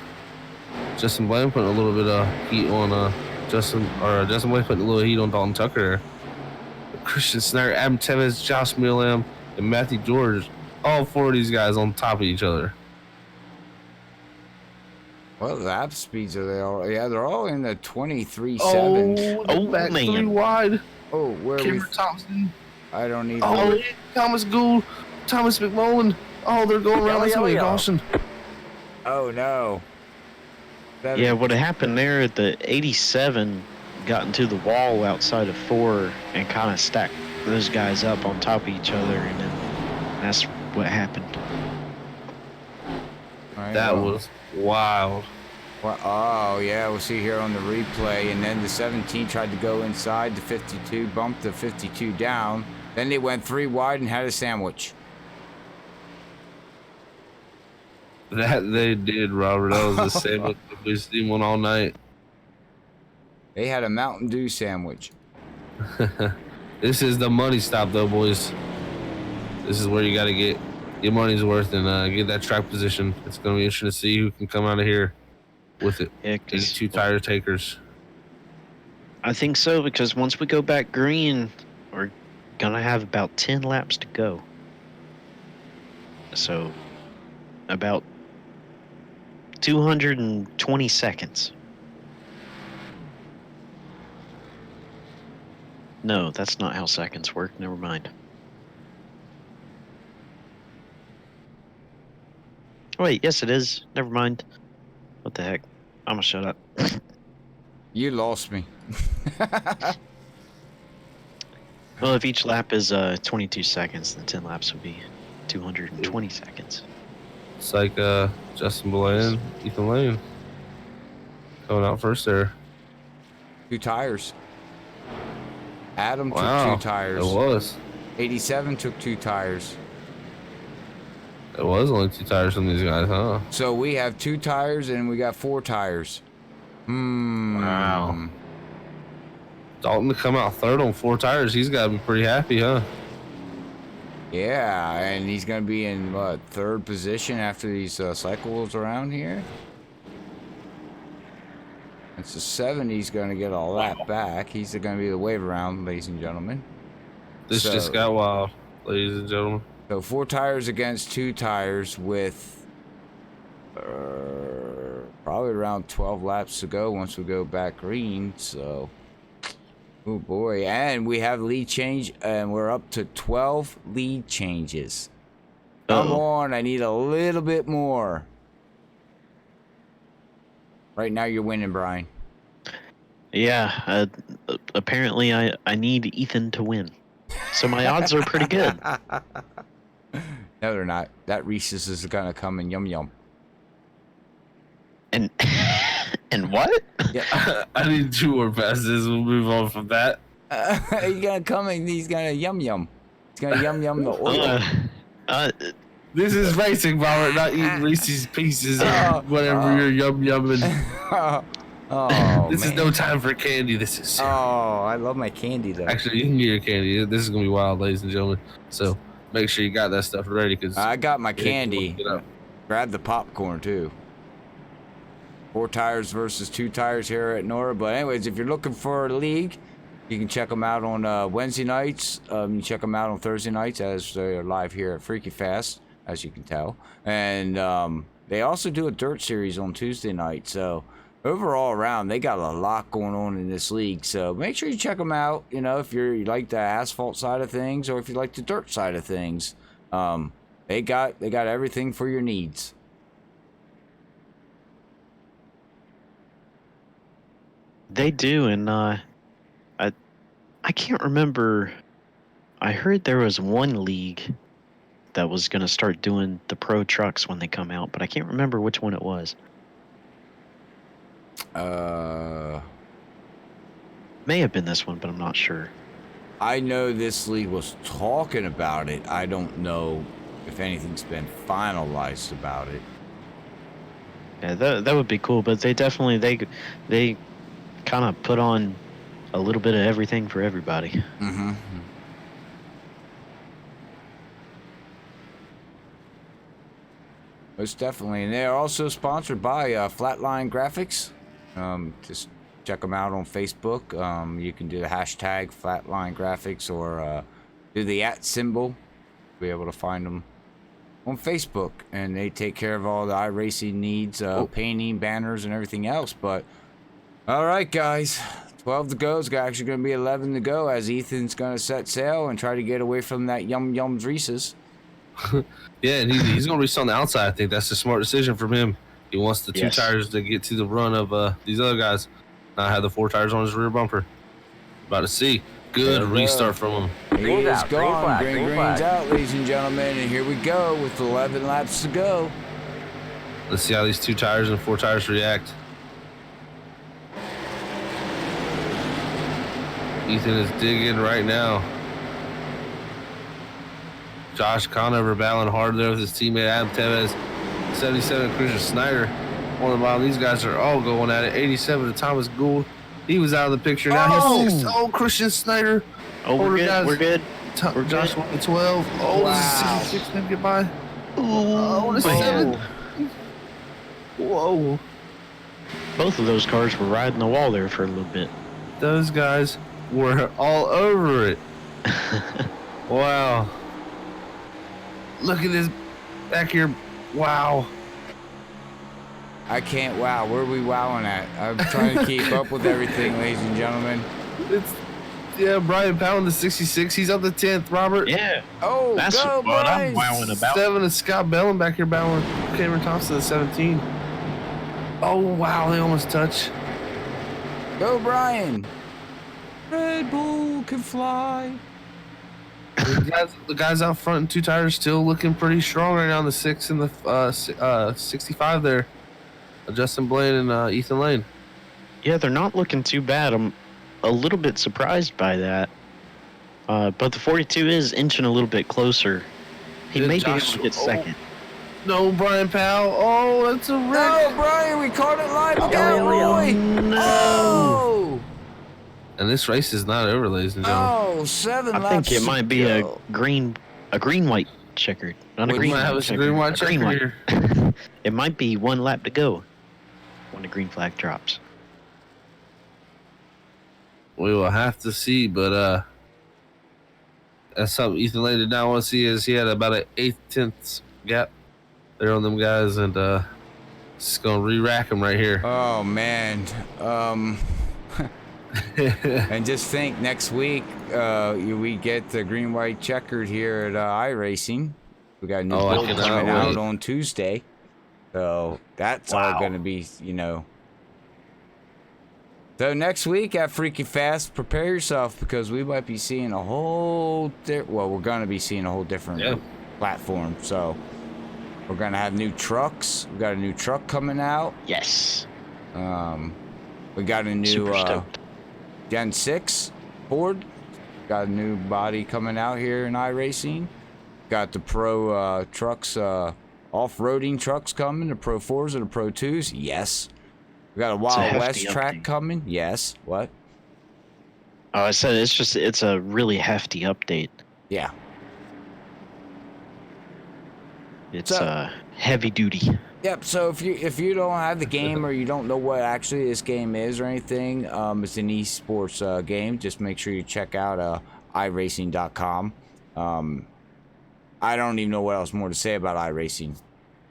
S3: Justin Blaine putting a little bit of heat on Justin Blaine putting a little heat on Dalton Tucker. Christian Snyder, Adam Tevez, Josh Millam, and Matthew George. All 4 of these guys on top of each other.
S2: What lap speeds are they all? Yeah, they're all in the 23.7.
S3: Oh, back
S4: man.
S3: 3 wide.
S2: Oh, where are we?
S3: Cameron Thompson.
S2: I don't even.
S3: Oh, Thomas Gould, Thomas McMullen. Oh, they're going around like somebody caution.
S2: Oh no.
S4: Yeah, what happened there, the 87 got into the wall outside of 4 and kind of stacked those guys up on top of each other, and then that's what happened.
S3: That was wild.
S2: Well, oh yeah, we'll see here on the replay. And then the 17 tried to go inside the 52, bumped the 52 down. Then they went 3 wide and had a sandwich.
S3: That they did, Robert. That was the same. We've seen one all night.
S2: They had a Mountain Dew sandwich.
S3: This is the money stop, though, boys. This is where you got to get your money's worth and get that track position. It's going to be interesting to see who can come out of here with it.
S4: Yeah,
S3: These 2 tire takers.
S4: I think so, because once we go back green, we're going to have about 10 laps to go. So, about 220 seconds. No, that's not how seconds work. Never mind. Wait, yes it is. Never mind. What the heck? I'm gonna shut up.
S2: You lost me.
S4: Well, if each lap is 22 seconds, then 10 laps would be 220 seconds.
S3: It's like Justin Blaine, Ethan Lane going out first there.
S2: 2 tires. Adam
S3: Wow,
S2: took 2 tires.
S3: it was.
S2: 87 took 2 tires.
S3: It was only 2 tires from these guys, huh?
S2: So we have 2 tires and we got 4 tires.
S3: Wow. Dalton to come out third on 4 tires. He's got to be pretty happy, huh?
S2: Yeah, and he's going to be in, what, 3rd position after these cycles around here? It's a 7. He's going to get a lap back. He's going to be the wave around, ladies and gentlemen.
S3: This just got wild, ladies and gentlemen.
S2: So 4 tires against 2 tires with probably around 12 laps to go once we go back green. So, oh boy. And we have lead change, and we're up to 12 lead changes. Come on, I need a little bit more. Right now, you're winning, Brian.
S4: Yeah, apparently I need Ethan to win. So my odds are pretty good.
S2: No, they're not. That Reese's is gonna come in yum yum.
S4: And and what?
S2: Yeah,
S3: I need 2 more passes. We'll move on from that.
S2: he's gonna come in. He's gonna yum yum. He's gonna yum yum the oil.
S4: Uh,
S3: This is racing, Robert, not eating Reese's Pieces or whatever you're yumming.
S2: Oh,
S3: This
S2: man.
S3: is no time for candy. This is
S2: Oh, I love my candy though.
S3: actually you can get your candy. This is gonna be wild, ladies and gentlemen. So make sure you got that stuff ready because
S2: I got my candy.
S3: Get up.
S2: Grab the popcorn too. 4 tires versus 2 tires here at Nora. But anyways, if you're looking for a league, you can check them out on Wednesday nights. You check them out on Thursday nights as they're live here at Freaky Fast, as you can tell. And they also do a dirt series on Tuesday night. So overall around, they got a lot going on in this league. So make sure you check them out. You know, if you like the asphalt side of things or if you like the dirt side of things, they got everything for your needs.
S4: They do, and I can't remember. I heard there was one league that was going to start doing the pro trucks when they come out, but I can't remember which one it was. May have been this one, but I'm not sure.
S2: I know this league was talking about it. I don't know if anything's been finalized about it.
S4: Yeah, that would be cool, but they definitely they kind of put on a little bit of everything for everybody.
S2: Mm-hmm. Most definitely. And they are also sponsored by Flatline Graphics. Just check them out on Facebook. You can do the hashtag Flatline Graphics or do the @ symbol. Be able to find them on Facebook. And they take care of all the iRacing needs, painting, banners, and everything else. But, all right, guys. 12 to go. It's actually going to be 11 to go as Ethan's going to set sail and try to get away from that Yum Yums Reese's.
S3: Yeah, and he's going to race on the outside. I think that's a smart decision from him. He wants the 2 tires to get to the run of these other guys. Not have the 4 tires on his rear bumper. About to see. Good restart from him.
S2: He is gone. Green's out, ladies and gentlemen. And here we go with 11 laps to go.
S3: Let's see how these 2 tires and 4 tires react. Ethan is digging right now. Josh Conover battling hard there with his teammate Adam Tevez. 77 Christian Snyder. One of the bottom. These guys are all going at it. 87 to Thomas Gould. He was out of the picture. Now he's 6. Oh, Christian Snyder.
S4: Oh, we're good.
S3: Guys.
S4: We're good. We're
S3: Josh
S4: good.
S3: won 12. Oh,
S2: Wow.
S3: 66 didn't get by.
S4: Oh,
S3: the 7. Whoa.
S4: Both of those cars were riding the wall there for a little bit.
S3: Those guys were all over it. Wow. Look at this back here. Wow.
S2: I can't wow. Where are we wowing at? I'm trying to keep up with everything, ladies and gentlemen.
S3: Brian Powell, the 66. He's up the 10th. Robert.
S4: Yeah.
S2: Oh,
S4: That's
S2: go,
S4: what
S2: Brian.
S4: I'm wowing about.
S3: 7 is Scott Bellin back here battling Cameron Thompson at 17. Oh, wow. They almost touch.
S2: Go, Brian. Red Bull can fly.
S3: The guys out front in 2 tires still looking pretty strong right now in the 6 and the 65 there. Justin Blaine and Ethan Lane.
S4: Yeah, they're not looking too bad. I'm a little bit surprised by that. But the 42 is inching a little bit closer. He may be able to get second.
S3: No, Brian Powell. Oh, that's a wreck.
S2: No, Brian, we caught it live again, Roy.
S4: No.
S2: Oh,
S3: And this race is not over, ladies and gentlemen.
S2: oh, 7
S4: I
S2: laps
S4: think it might be
S2: to
S4: a
S2: go.
S4: green-white checkered. Not a
S3: We
S4: green
S3: might have
S4: white
S3: a
S4: checkered.
S3: green-white
S4: A
S3: checker
S4: green-white.
S3: here.
S4: It might be 1 lap to go when the green flag drops.
S3: We will have to see, but that's something Ethan Lane did not want to see. Is he had about an 1/8 gap there on them guys, and it's gonna re-rack him right here.
S2: Oh, man. And just think, next week we get the green-white checkered here at iRacing. We got a new build
S3: cannot
S2: coming out
S3: wait.
S2: on Tuesday. So that's all going to be, So next week at Freaky Fast, prepare yourself because we might be seeing a whole we're going to be seeing a whole different platform. So we're going to have new trucks. We got a new truck coming out.
S4: Yes.
S2: We got a new
S4: Super stoked.
S2: Gen 6 Ford. Got a new body coming out here in iRacing. Got the Pro trucks, off-roading trucks coming, the Pro 4s and the Pro 2s. Yes. We got a Wild West track coming. Yes. What?
S4: Oh, I said it's a really hefty update.
S2: Yeah.
S4: It's heavy duty.
S2: Yep. So if you don't have the game or you don't know what actually this game is or anything, it's an esports game. Just make sure you check out iRacing.com. I don't even know what else more to say about iRacing.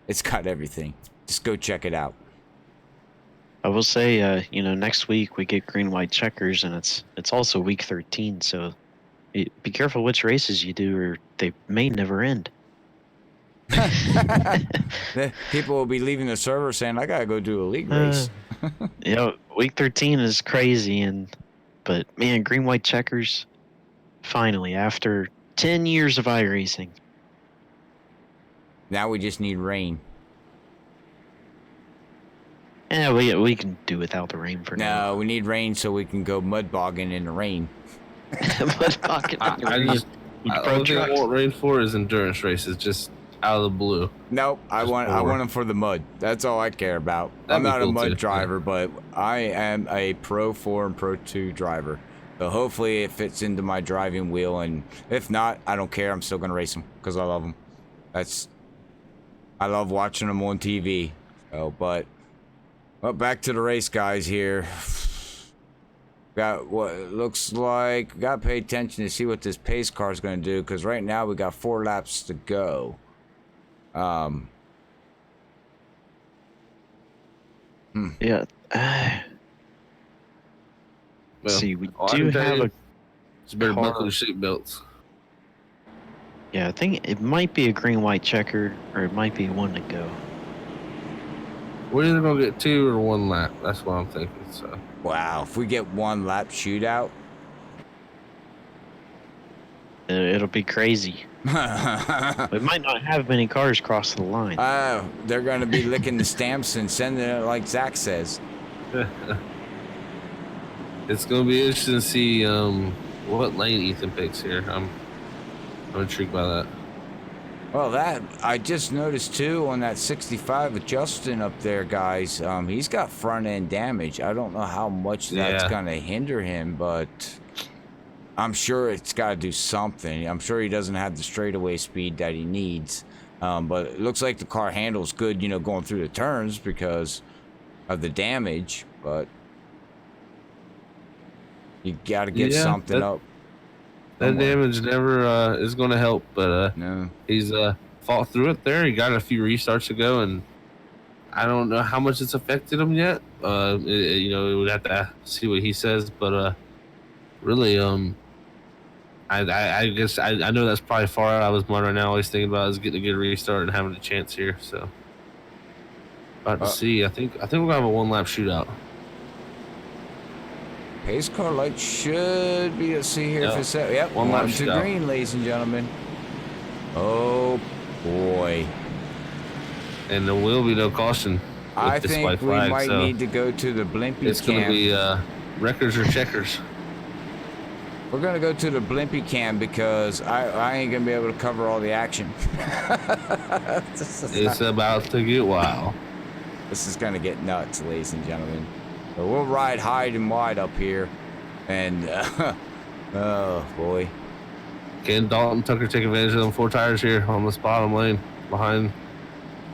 S2: It's got everything. Just go check it out.
S4: I will say, next week we get green white checkers, and it's also week 13. So be careful which races you do, or they may never end.
S2: People will be leaving the server saying, "I gotta go do a league race."
S4: Week 13 is crazy, but man, green white checkers. Finally, after 10 years of iRacing.
S2: Now we just need rain.
S4: Yeah, we can do without the rain for now.
S2: No, we need rain so we can go mud bogging in the rain.
S4: Mud bogging in the rain.
S3: The only thing I want rain for is endurance races, just out of the blue.
S2: Nope, I want them for the mud. That's all I care about. I'm not a mud driver, but I am a Pro 4 and Pro 2 driver. So hopefully it fits into my driving wheel, and if not, I don't care. I'm still gonna race them because I love them. I love watching them on TV. But back to the race, guys. Here, got what it looks like. Got to pay attention to see what this pace car is gonna do, because right now we got 4 laps to go.
S4: Yeah.
S3: Well,
S4: see, we do have a.
S3: It's better buckle your seatbelts.
S4: Yeah, I think it might be a green white checkered, or it might be one to go.
S3: We're either gonna get 2 or 1 lap. That's what I'm thinking. So.
S2: Wow, if we get 1 lap shootout,
S4: It'll be crazy. We might not have many cars cross the line.
S2: They're gonna be licking the stamps and sending it like Zach says.
S3: It's gonna be interesting to see what lane Ethan picks here. I'm intrigued by that.
S2: Well, that I just noticed too on that 65 with Justin up there, guys. He's got front end damage. I don't know how much that's gonna hinder him, but I'm sure it's got to do something. I'm sure he doesn't have the straightaway speed that he needs. But it looks like the car handles good, going through the turns because of the damage. But you got to get something up.
S3: That damage never is going to help, but
S2: no.
S3: He's fought through it there. He got a few restarts ago, and I don't know how much it's affected him yet. We'd have to see what he says, but really, I guess I know that's probably far out of his mind right now. All he's thinking about is getting a good restart and having a chance here. So, about to see. I think we're gonna have a 1 lap shootout.
S2: Pace car light should be. Let's see here if it's set. Yep,
S3: 1 lap
S2: to
S3: shootout.
S2: green, ladies and gentlemen. Oh boy!
S3: And there will be no caution.
S2: I think we might need to go to the Blimpy camp.
S3: It's gonna be records or checkers.
S2: We're gonna go to the Blimpy cam because I ain't gonna be able to cover all the action.
S3: It's about to get wild.
S2: This is gonna get nuts, ladies and gentlemen. So we'll ride high and wide up here, and oh boy.
S3: Can Dalton Tucker take advantage of them 4 tires here on this bottom lane behind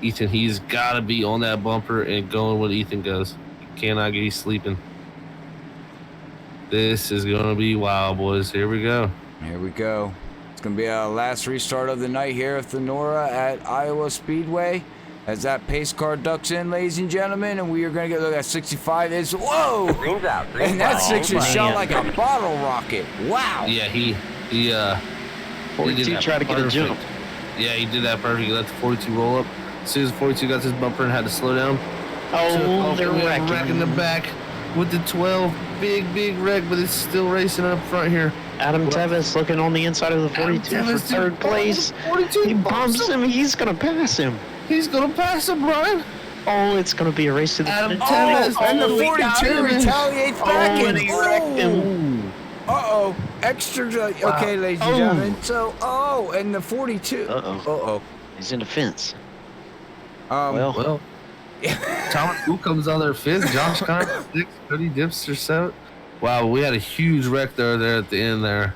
S3: Ethan? He's got to be on that bumper and going when Ethan goes. Cannot be sleeping. This is going to be wild, boys. Here we go.
S2: Here we go. It's going to be our last restart of the night here at the Nora at Iowa Speedway. As that pace car ducks in, ladies and gentlemen, and we are going to get, look at 65 is, whoa! And that 6 is shot like a bottle rocket. Wow.
S3: Yeah, he
S4: 42 tried to get a jump.
S3: Yeah, he did that perfect. He let the 42 roll up. As soon as 42 got his bumper and had to slow down.
S4: Oh, they're
S3: wrecking the back. with the 12. Big wreck, but it's still racing up front here.
S4: Adam Tevis looking on the inside of the 42 for
S3: Tevis,
S4: third place.
S3: 42
S4: He bumps him. He's going to pass him.
S3: He's going to pass him, Brian.
S4: Oh, it's going to be a race to the
S3: Adam
S4: finish.
S3: Tevis.
S2: And the
S3: we got
S2: 42
S3: him.
S2: retaliates back
S4: Oh,
S2: and
S4: and he wrecked him.
S2: Uh-oh. Extra. Okay, ladies and gentlemen. So, and the 42.
S4: Uh-oh. He's in the fence.
S3: Well, Thomas Wu comes on there 5th. Josh Conner 6th. Cody Dipster 7th. Wow, we had a huge wreck there at the end there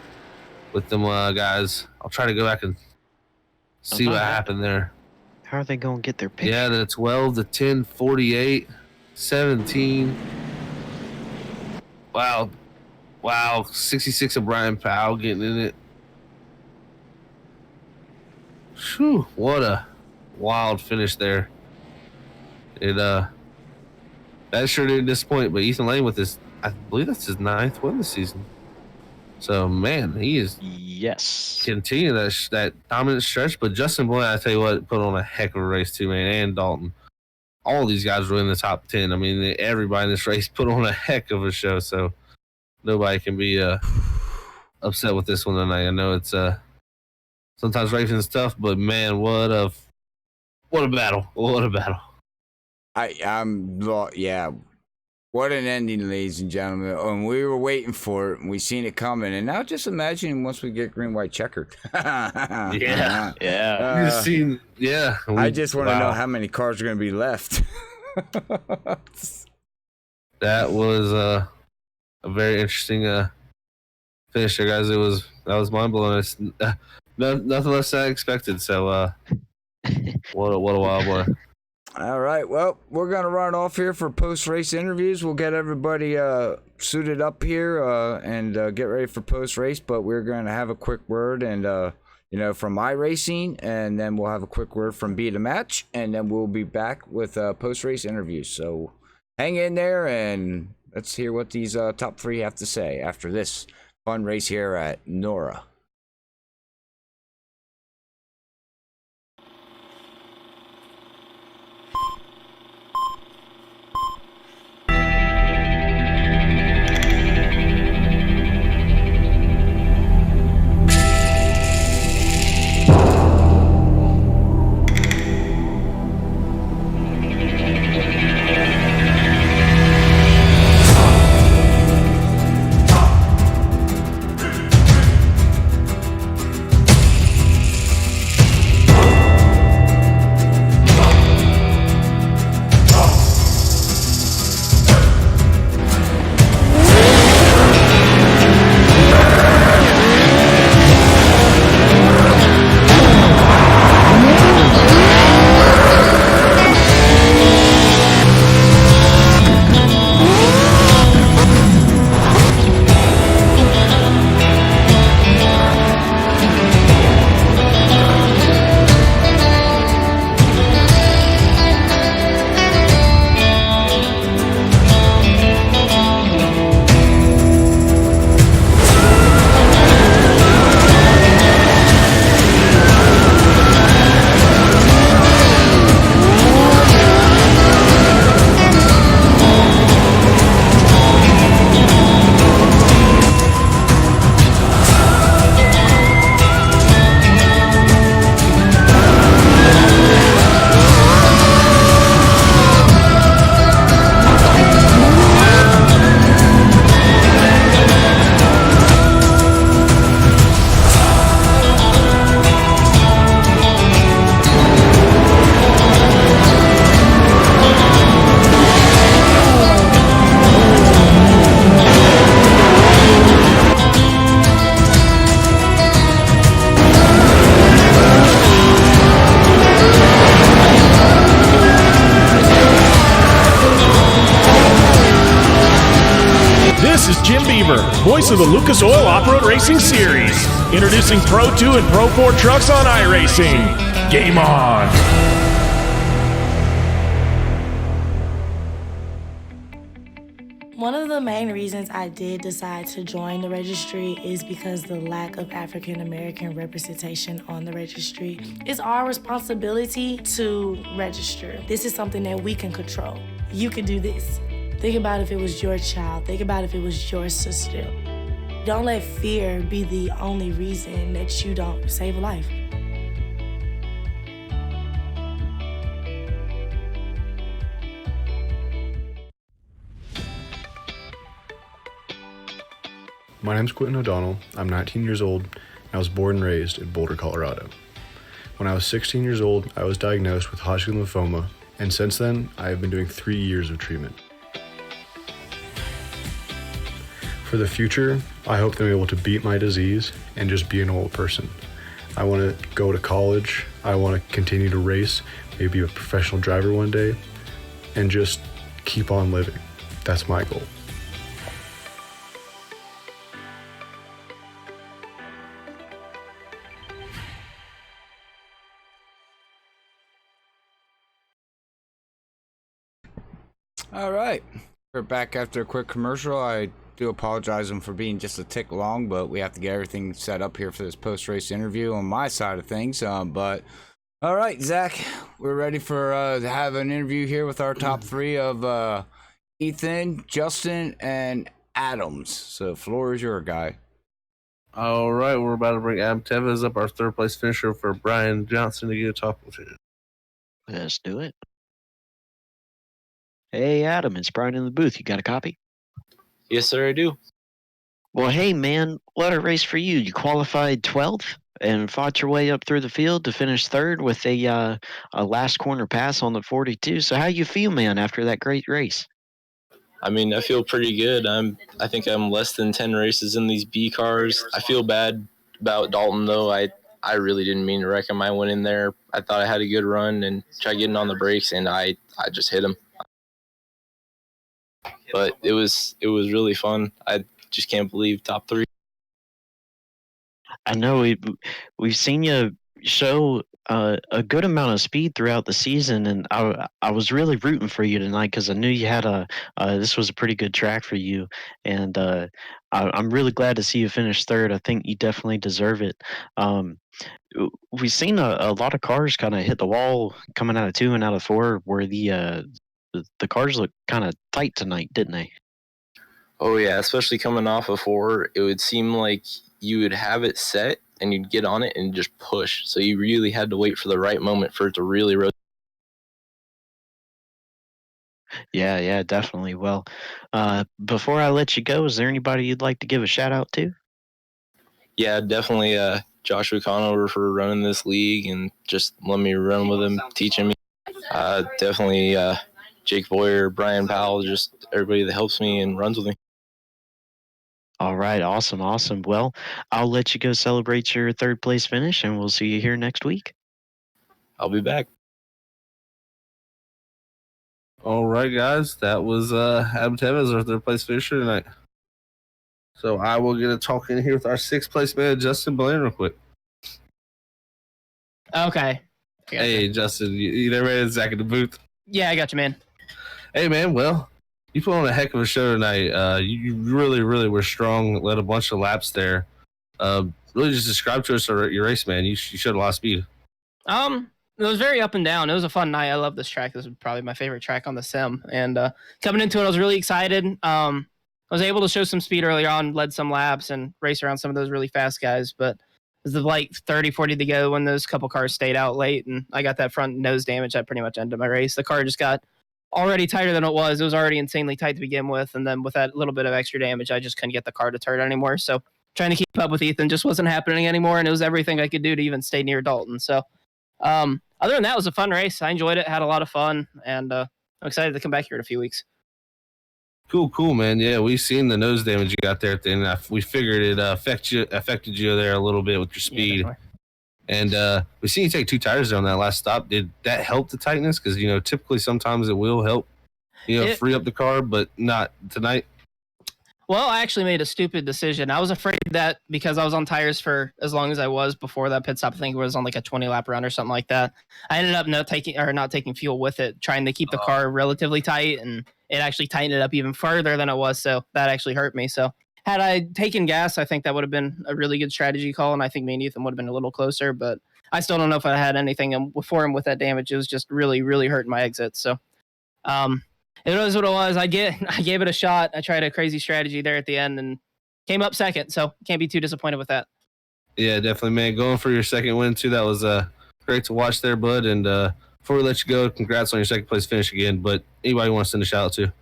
S3: with them guys. I'll try to go back and see what happened there.
S4: How are they going to get their picture?
S3: Yeah, the 12, the 10, 48, 17. Wow, 66 of Brian Powell getting in it. Whew, what a wild finish there. That sure did disappoint, but Ethan Lane with his, I believe that's his 9th win this season. So, man, he is continuing that dominant stretch. But Justin Boyd, I tell you what, put on a heck of a race too, man, and Dalton. All of these guys were in the top 10. I mean, everybody in this race put on a heck of a show, so nobody can be upset with this one tonight. I know it's sometimes racing's tough, but man, what a battle! What a battle!
S2: Yeah. What an ending, ladies and gentlemen. And we were waiting for it, and we seen it coming. And now just imagine once we get green, white, checkered.
S3: Yeah.
S2: Yeah. I just want to know how many cars are going to be left.
S3: That was a very interesting finish there, guys. That was mind blowing. It's nothing less than I expected. So, what a wild boy.
S2: All right, well, we're going to run off here for post-race interviews. We'll get everybody suited up here and get ready for post-race, but we're going to have a quick word and from iRacing, and then we'll have a quick word from Be The Match, and then we'll be back with post-race interviews. So hang in there, and let's hear what these top 3 have to say after this fun race here at NORA.
S1: Voice of the Lucas Oil Off-Road Racing Series. Introducing Pro 2 and Pro 4 trucks on iRacing. Game on!
S5: One of the main reasons I did decide to join the registry is because the lack of African American representation on the registry. It's our responsibility to register. This is something that we can control. You can do this. Think about if it was your child. Think about if it was your sister. Don't let fear be the only reason that you don't save a life.
S6: My name's Quentin O'Donnell. I'm 19 years old, and I was born and raised in Boulder, Colorado. When I was 16 years old, I was diagnosed with Hodgkin lymphoma, and since then, I have been doing 3 years of treatment. For the future, I hope to be able to beat my disease and just be a normal person. I want to go to college, I want to continue to race, maybe be a professional driver one day, and just keep on living. That's my goal.
S2: All right, we're back after a quick commercial. I do apologize for being just a tick long, but we have to get everything set up here for this post-race interview on my side of things. But all right, Zach, we're ready for to have an interview here with our top three of Ethan, Justin, and Adams. So, floor is your guy.
S3: All right, we're about to bring Adam Tevez up, our third place finisher, for Brian Johnson to get a talk with him.
S4: Let's do it. Hey, Adam, it's Brian in the booth. You got a copy?
S7: Yes, sir, I do.
S4: Well, hey, man, what a race for you. You qualified 12th and fought your way up through the field to finish third with a last corner pass on the 42. So how you feel, man, after that great race?
S7: I mean, I feel pretty good. I think I'm less than 10 races in these B cars. I feel bad about Dalton, though. I really didn't mean to wreck him. I went in there. I thought I had a good run and tried getting on the brakes, and I just hit him. But it was really fun. I just can't believe top three.
S4: I know we've seen you show a good amount of speed throughout the season, and I was really rooting for you tonight because I knew you had this was a pretty good track for you, and I'm really glad to see you finish third. I think you definitely deserve it. We've seen a lot of cars kind of hit the wall coming out of 2 and out of 4, where the cars look kind of tight tonight, didn't they?
S7: Oh, yeah, especially coming off of 4, it would seem like you would have it set and you'd get on it and just push. So you really had to wait for the right moment for it to really rotate.
S4: Yeah, definitely. Well, before I let you go, is there anybody you'd like to give a shout out to?
S7: Yeah, definitely Joshua Conover for running this league and just letting me run with him, teaching me. Definitely Jake Boyer, Brian Powell, just everybody that helps me and runs with me.
S4: All right, awesome. Well, I'll let you go celebrate your third place finish, and we'll see you here next week.
S7: I'll be back.
S3: All right, guys, that was Adam Tevez, our third place finisher tonight. So I will get a talk in here with our sixth place man, Justin Blaine, real quick.
S8: Okay.
S3: Hey, Justin, you there, man? Zach in the booth.
S8: Yeah, I got you, man.
S3: Hey, man, well, you put on a heck of a show tonight. You really, really were strong, led a bunch of laps there. Really just describe to us your race, man. You showed a lot of speed.
S8: It was very up and down. It was a fun night. I love this track. This is probably my favorite track on the sim. And coming into it, I was really excited. I was able to show some speed early on, led some laps, and race around some of those really fast guys. But it was like 30, 40 to go when those couple cars stayed out late, and I got that front nose damage that pretty much ended my race. The car just got already tighter than it was. It was already insanely tight to begin with, and then with that little bit of extra damage, I just couldn't get the car to turn anymore. So trying to keep up with Ethan just wasn't happening anymore, and it was everything I could do to even stay near Dalton. So other than that, it was a fun race. I enjoyed it, had a lot of fun, and I'm excited to come back here in a few weeks.
S3: Cool, man. Yeah, we've seen the nose damage you got there at the end. We figured it affected you there a little bit with your speed.
S8: Yeah,
S3: and we seen you take 2 tires on that last stop. Did that help the tightness? Because, typically sometimes it will help, free up the car, but not tonight.
S8: Well, I actually made a stupid decision. I was afraid that because I was on tires for as long as I was before that pit stop, I think it was on like a 20-lap run or something like that. I ended up not taking fuel with it, trying to keep the car relatively tight, and it actually tightened it up even further than it was. So that actually hurt me. So had I taken gas, I think that would have been a really good strategy call, and I think me and Ethan would have been a little closer. But I still don't know if I had anything for him with that damage. It was just really, really hurting my exit. So It was what it was. I gave it a shot. I tried a crazy strategy there at the end and came up second. So can't be too disappointed with that.
S3: Yeah, definitely, man. Going for your second win too. That was great to watch there, bud. And before we let you go, congrats on your second place finish again. But anybody want to send a shout out to?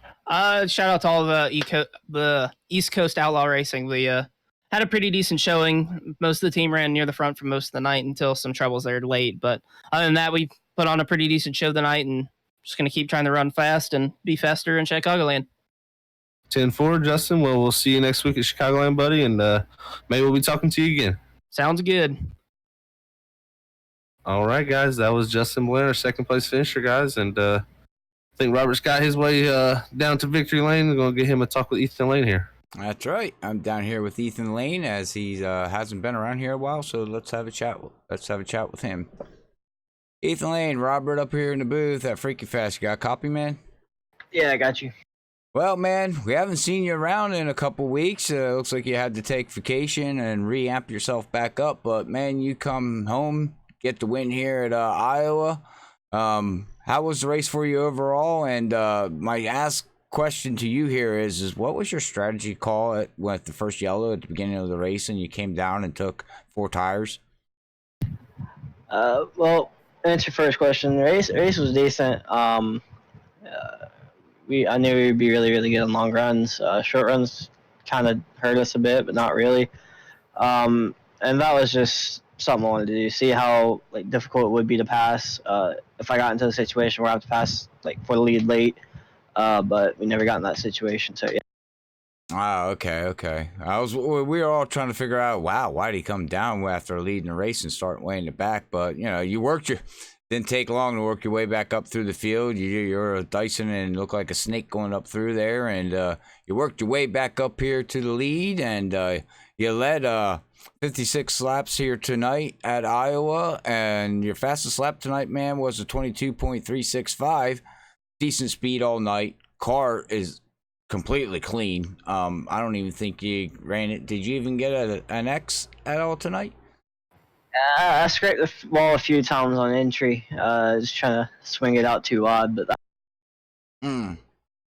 S8: Shout out to all the East Coast Outlaw Racing. We had a pretty decent showing. Most of the team ran near the front for most of the night until some troubles there late. But other than that, we put on a pretty decent show tonight, and just gonna keep trying to run fast and be faster in Chicagoland.
S3: 10-4, Justin. Well, we'll see you next week at Chicagoland, buddy, and maybe we'll be talking to you again.
S8: Sounds good.
S3: All right, guys. That was Justin Blair, our second place finisher, guys. And I think Robert's got his way down to victory lane. We're going to get him a talk with Ethan Lane here.
S2: That's right. I'm down here with Ethan Lane as he hasn't been around here a while, so let's have a chat. Let's have a chat with him. Ethan Lane, Robert up here in the booth at Freaky Fast. You got a copy, man?
S9: Yeah, I got you.
S2: Well, man, we haven't seen you around in a couple weeks. Looks like you had to take vacation and re-amp yourself back up. But, man, you come home, get the win here at Iowa. How was the race for you overall? And my question to you here is what was your strategy call with the first yellow at the beginning of the race and you came down and took 4 tires?
S9: Well, answer your first question. The race was decent. I knew we'd be really, really good on long runs. Short runs kind of hurt us a bit, but not really. And that was just something I wanted to do. See how difficult it would be to pass if I got into a situation where I have to pass for the lead late. But we never got in that situation. So yeah.
S2: Oh, okay. We were all trying to figure out, wow, why did he come down after leading the race and start way in the back? But you didn't take long to work your way back up through the field. You're a Dyson and look like a snake going up through there, and you worked your way back up here to the lead, and you led 56 laps here tonight at Iowa, and your fastest lap tonight, man, was a 22.365. Decent speed all night. Car is completely clean. I don't even think you ran it. Did you even get an X at all tonight?
S9: I scraped the wall a few times on entry, just trying to swing it out too wide, but.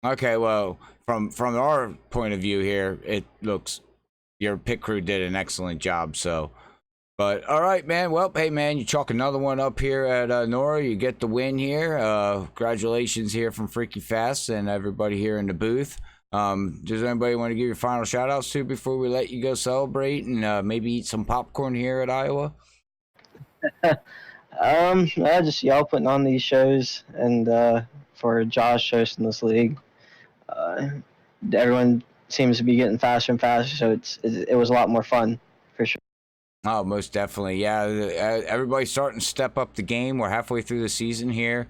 S2: Okay, well, from our point of view here, it looks your pit crew did an excellent job. So, but all right, man. Well, hey, man, you chalk another one up here at Nora. You get the win here. Congratulations here from Freaky Fast and everybody here in the booth. Does anybody want to give your final shout outs to before we let you go celebrate and maybe eat some popcorn here at Iowa?
S9: Just y'all putting on these shows and for Josh hosting this league. Everyone seems to be getting faster and faster, so it was a lot more fun for sure.
S2: Oh, most definitely. Yeah, everybody's starting to step up the game. We're halfway through the season here.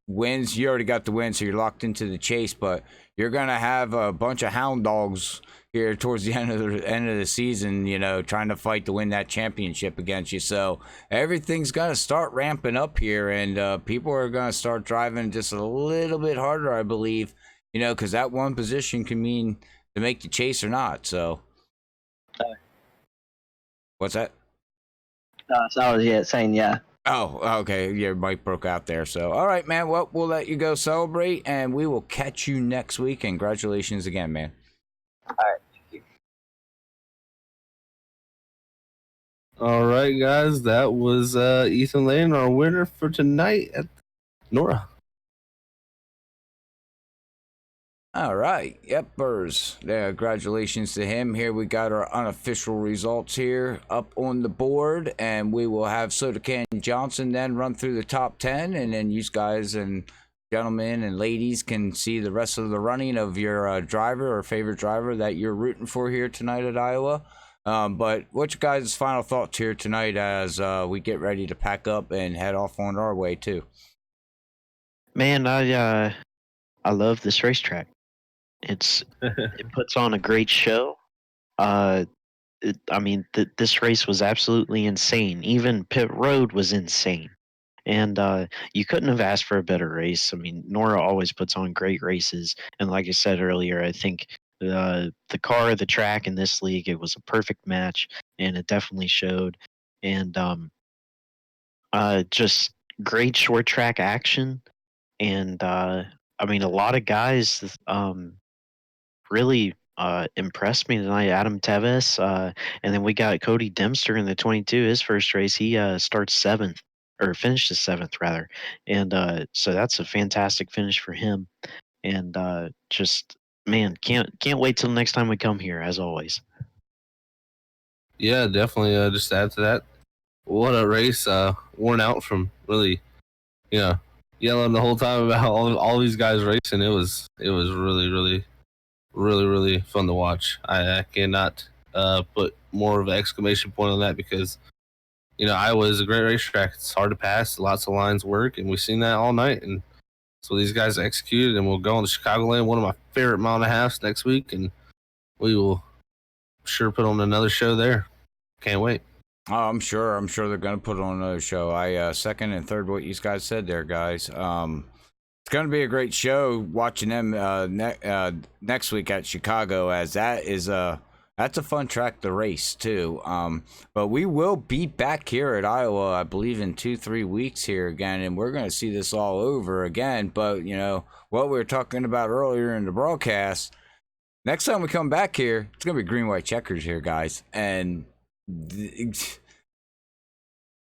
S2: Wins, you already got the win, so you're locked into the chase, but you're going to have a bunch of hound dogs here towards the end of the season, trying to fight to win that championship against you. So everything's going to start ramping up here, and people are going to start driving just a little bit harder, I believe, because that one position can mean to make the chase or not. So what's that?
S9: So I was saying yeah.
S2: Oh, okay. Your mic broke out there. So, all right, man. Well, we'll let you go celebrate, and we will catch you next week. And congratulations again, man.
S9: All right. Thank you.
S3: All right, guys. That was Ethan Lane, our winner for tonight at Nora.
S2: All right. Yep, Burrs. Yeah, congratulations to him. Here we got our unofficial results here up on the board, and we will have Soda Can Johnson then run through the top 10, and then you guys and gentlemen and ladies can see the rest of the running of your driver or favorite driver that you're rooting for here tonight at Iowa. But what's your guys' final thoughts here tonight as we get ready to pack up and head off on our way too?
S4: Man, I love this racetrack. It puts on a great show. This race was absolutely insane. Even pit road was insane, and you couldn't have asked for a better race. I mean, Nora always puts on great races, and like I said earlier, I think the car, the track in this league, it was a perfect match, and it definitely showed. And just great short track action, and I mean, a lot of guys really impressed me tonight. Adam Tevis, and then we got Cody Dempster in the 22. His first race, he starts seventh or finishes seventh rather, and so that's a fantastic finish for him. And just man, can't wait till next time we come here. As always.
S3: Yeah, definitely. Just to add to that, what a race! Worn out from really, you know, yelling the whole time about all these guys racing. It was really fun to watch. I cannot put more of an exclamation point on that because Iowa is a great racetrack. It's hard to pass, lots of lines work, and we've seen that all night. And so these guys executed, and we'll go on to Chicagoland, one of my favorite mile and a halves next week, and we will sure put on another show there. Can't wait.
S2: Oh, I'm sure. I'm sure they're gonna put on another show. I second and third what you guys said there, guys. It's gonna be a great show watching them next week at Chicago, as that's a fun track to race too. But we will be back here at Iowa, I believe, in 2-3 weeks here again, and we're gonna see this all over again. But what we were talking about earlier in the broadcast. Next time we come back here, it's gonna be green white checkers here, guys, and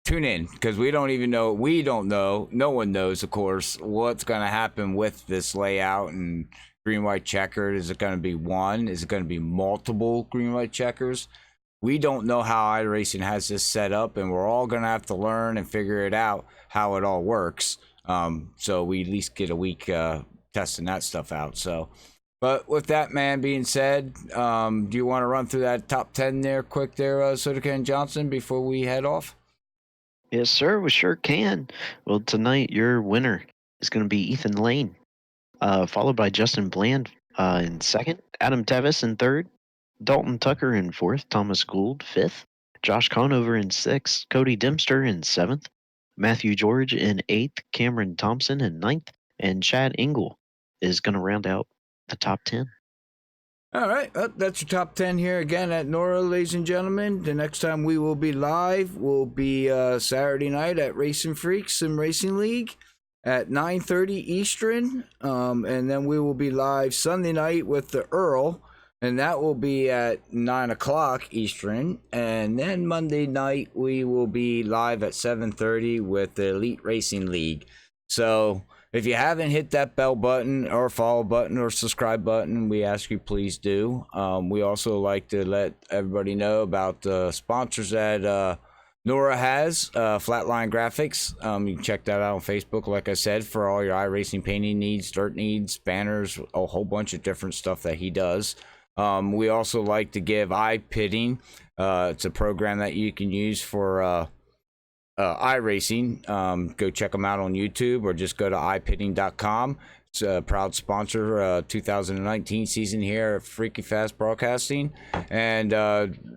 S2: tune in because we don't know, no one knows, of course, what's going to happen with this layout and green white checkered. Is it going to be one? Is it going to be multiple green white checkers? We don't know how iRacing has this set up, and we're all going to have to learn and figure it out how it all works. So we at least get a week testing that stuff out. But with that, man, being said, do you want to run through that top 10 there quick there, Sudica and Johnson, before we head off?
S4: Yes, sir. We sure can. Well, tonight your winner is going to be Ethan Lane, followed by Justin Bland in second, Adam Tevis in third, Dalton Tucker in fourth, Thomas Gould fifth, Josh Conover in sixth, Cody Dempster in seventh, Matthew George in eighth, Cameron Thompson in ninth, and Chad Engel is going to round out the top 10.
S2: All right, that's your top 10 here again at Nora, ladies and gentlemen. The next time we will be live will be Saturday night at Racing Freaks and Racing League at 9:30 Eastern. And then we will be live Sunday night with the Earl, and that will be at 9 o'clock Eastern. And then Monday night we will be live at 7:30 with the Elite Racing League. So if you haven't hit that bell button or follow button or subscribe button, we ask you please do. We also like to let everybody know about the sponsors that Nora has, Flatline Graphics. You can check that out on Facebook, like I said, for all your iRacing painting needs, dirt needs, banners, a whole bunch of different stuff that he does. We also like to give iPitting. It's a program that you can use for iRacing. Go check them out on YouTube or just go to ipitting.com. It's a proud sponsor 2019 season here at Freaky Fast Broadcasting. And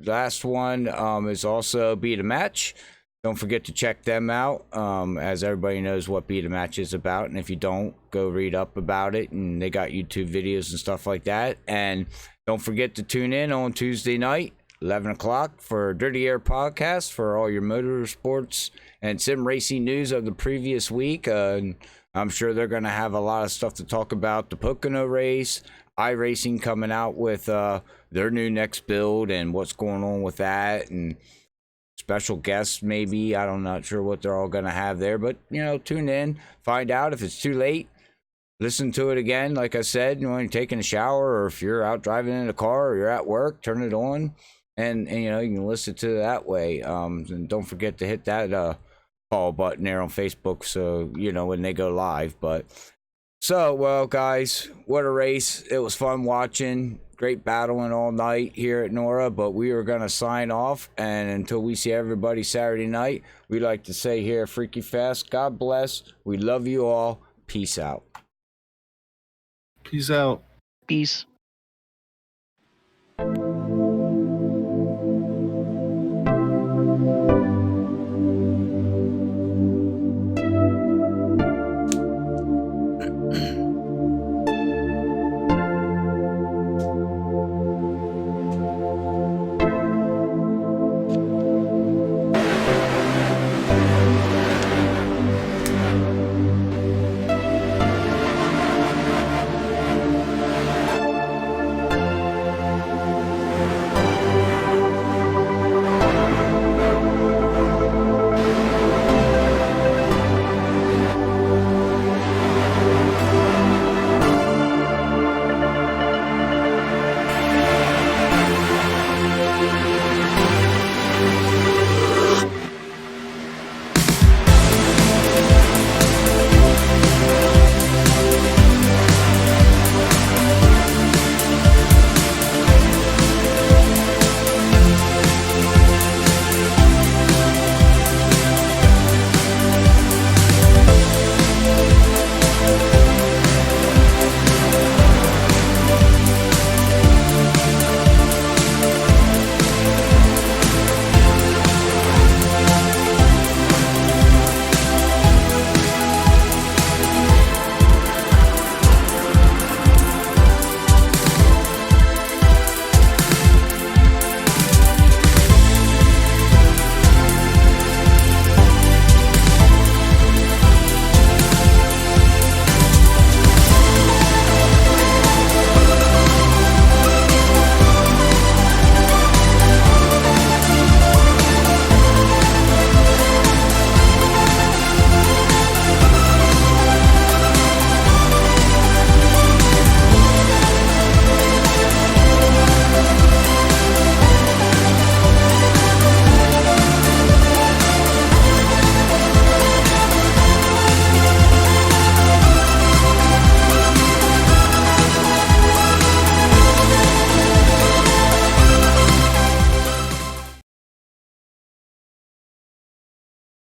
S2: last one is also Beat a Match. Don't forget to check them out, as everybody knows what Beat a Match is about. And if you don't, go read up about it. And they got YouTube videos and stuff like that. And don't forget to tune in on Tuesday night, 11 o'clock, for Dirty Air Podcast for all your motorsports and sim racing news of the previous week. And I'm sure they're going to have a lot of stuff to talk about. The Pocono race, iRacing coming out with their new next build and what's going on with that, and special guests maybe. I'm not sure what they're all going to have there, but tune in, find out. If it's too late, listen to it again. Like I said, when you're taking a shower, or if you're out driving in a car, or you're at work, turn it on, and you can listen to it that way. And don't forget to hit that follow button there on Facebook, so when they go live. But well, guys, what a race. It was fun watching. Great battling all night here at Nora, but we are going to sign off, and until we see everybody Saturday night, we like to say here at Freaky Fast, God bless. We love you all. Peace out.
S3: Peace out.
S4: Peace.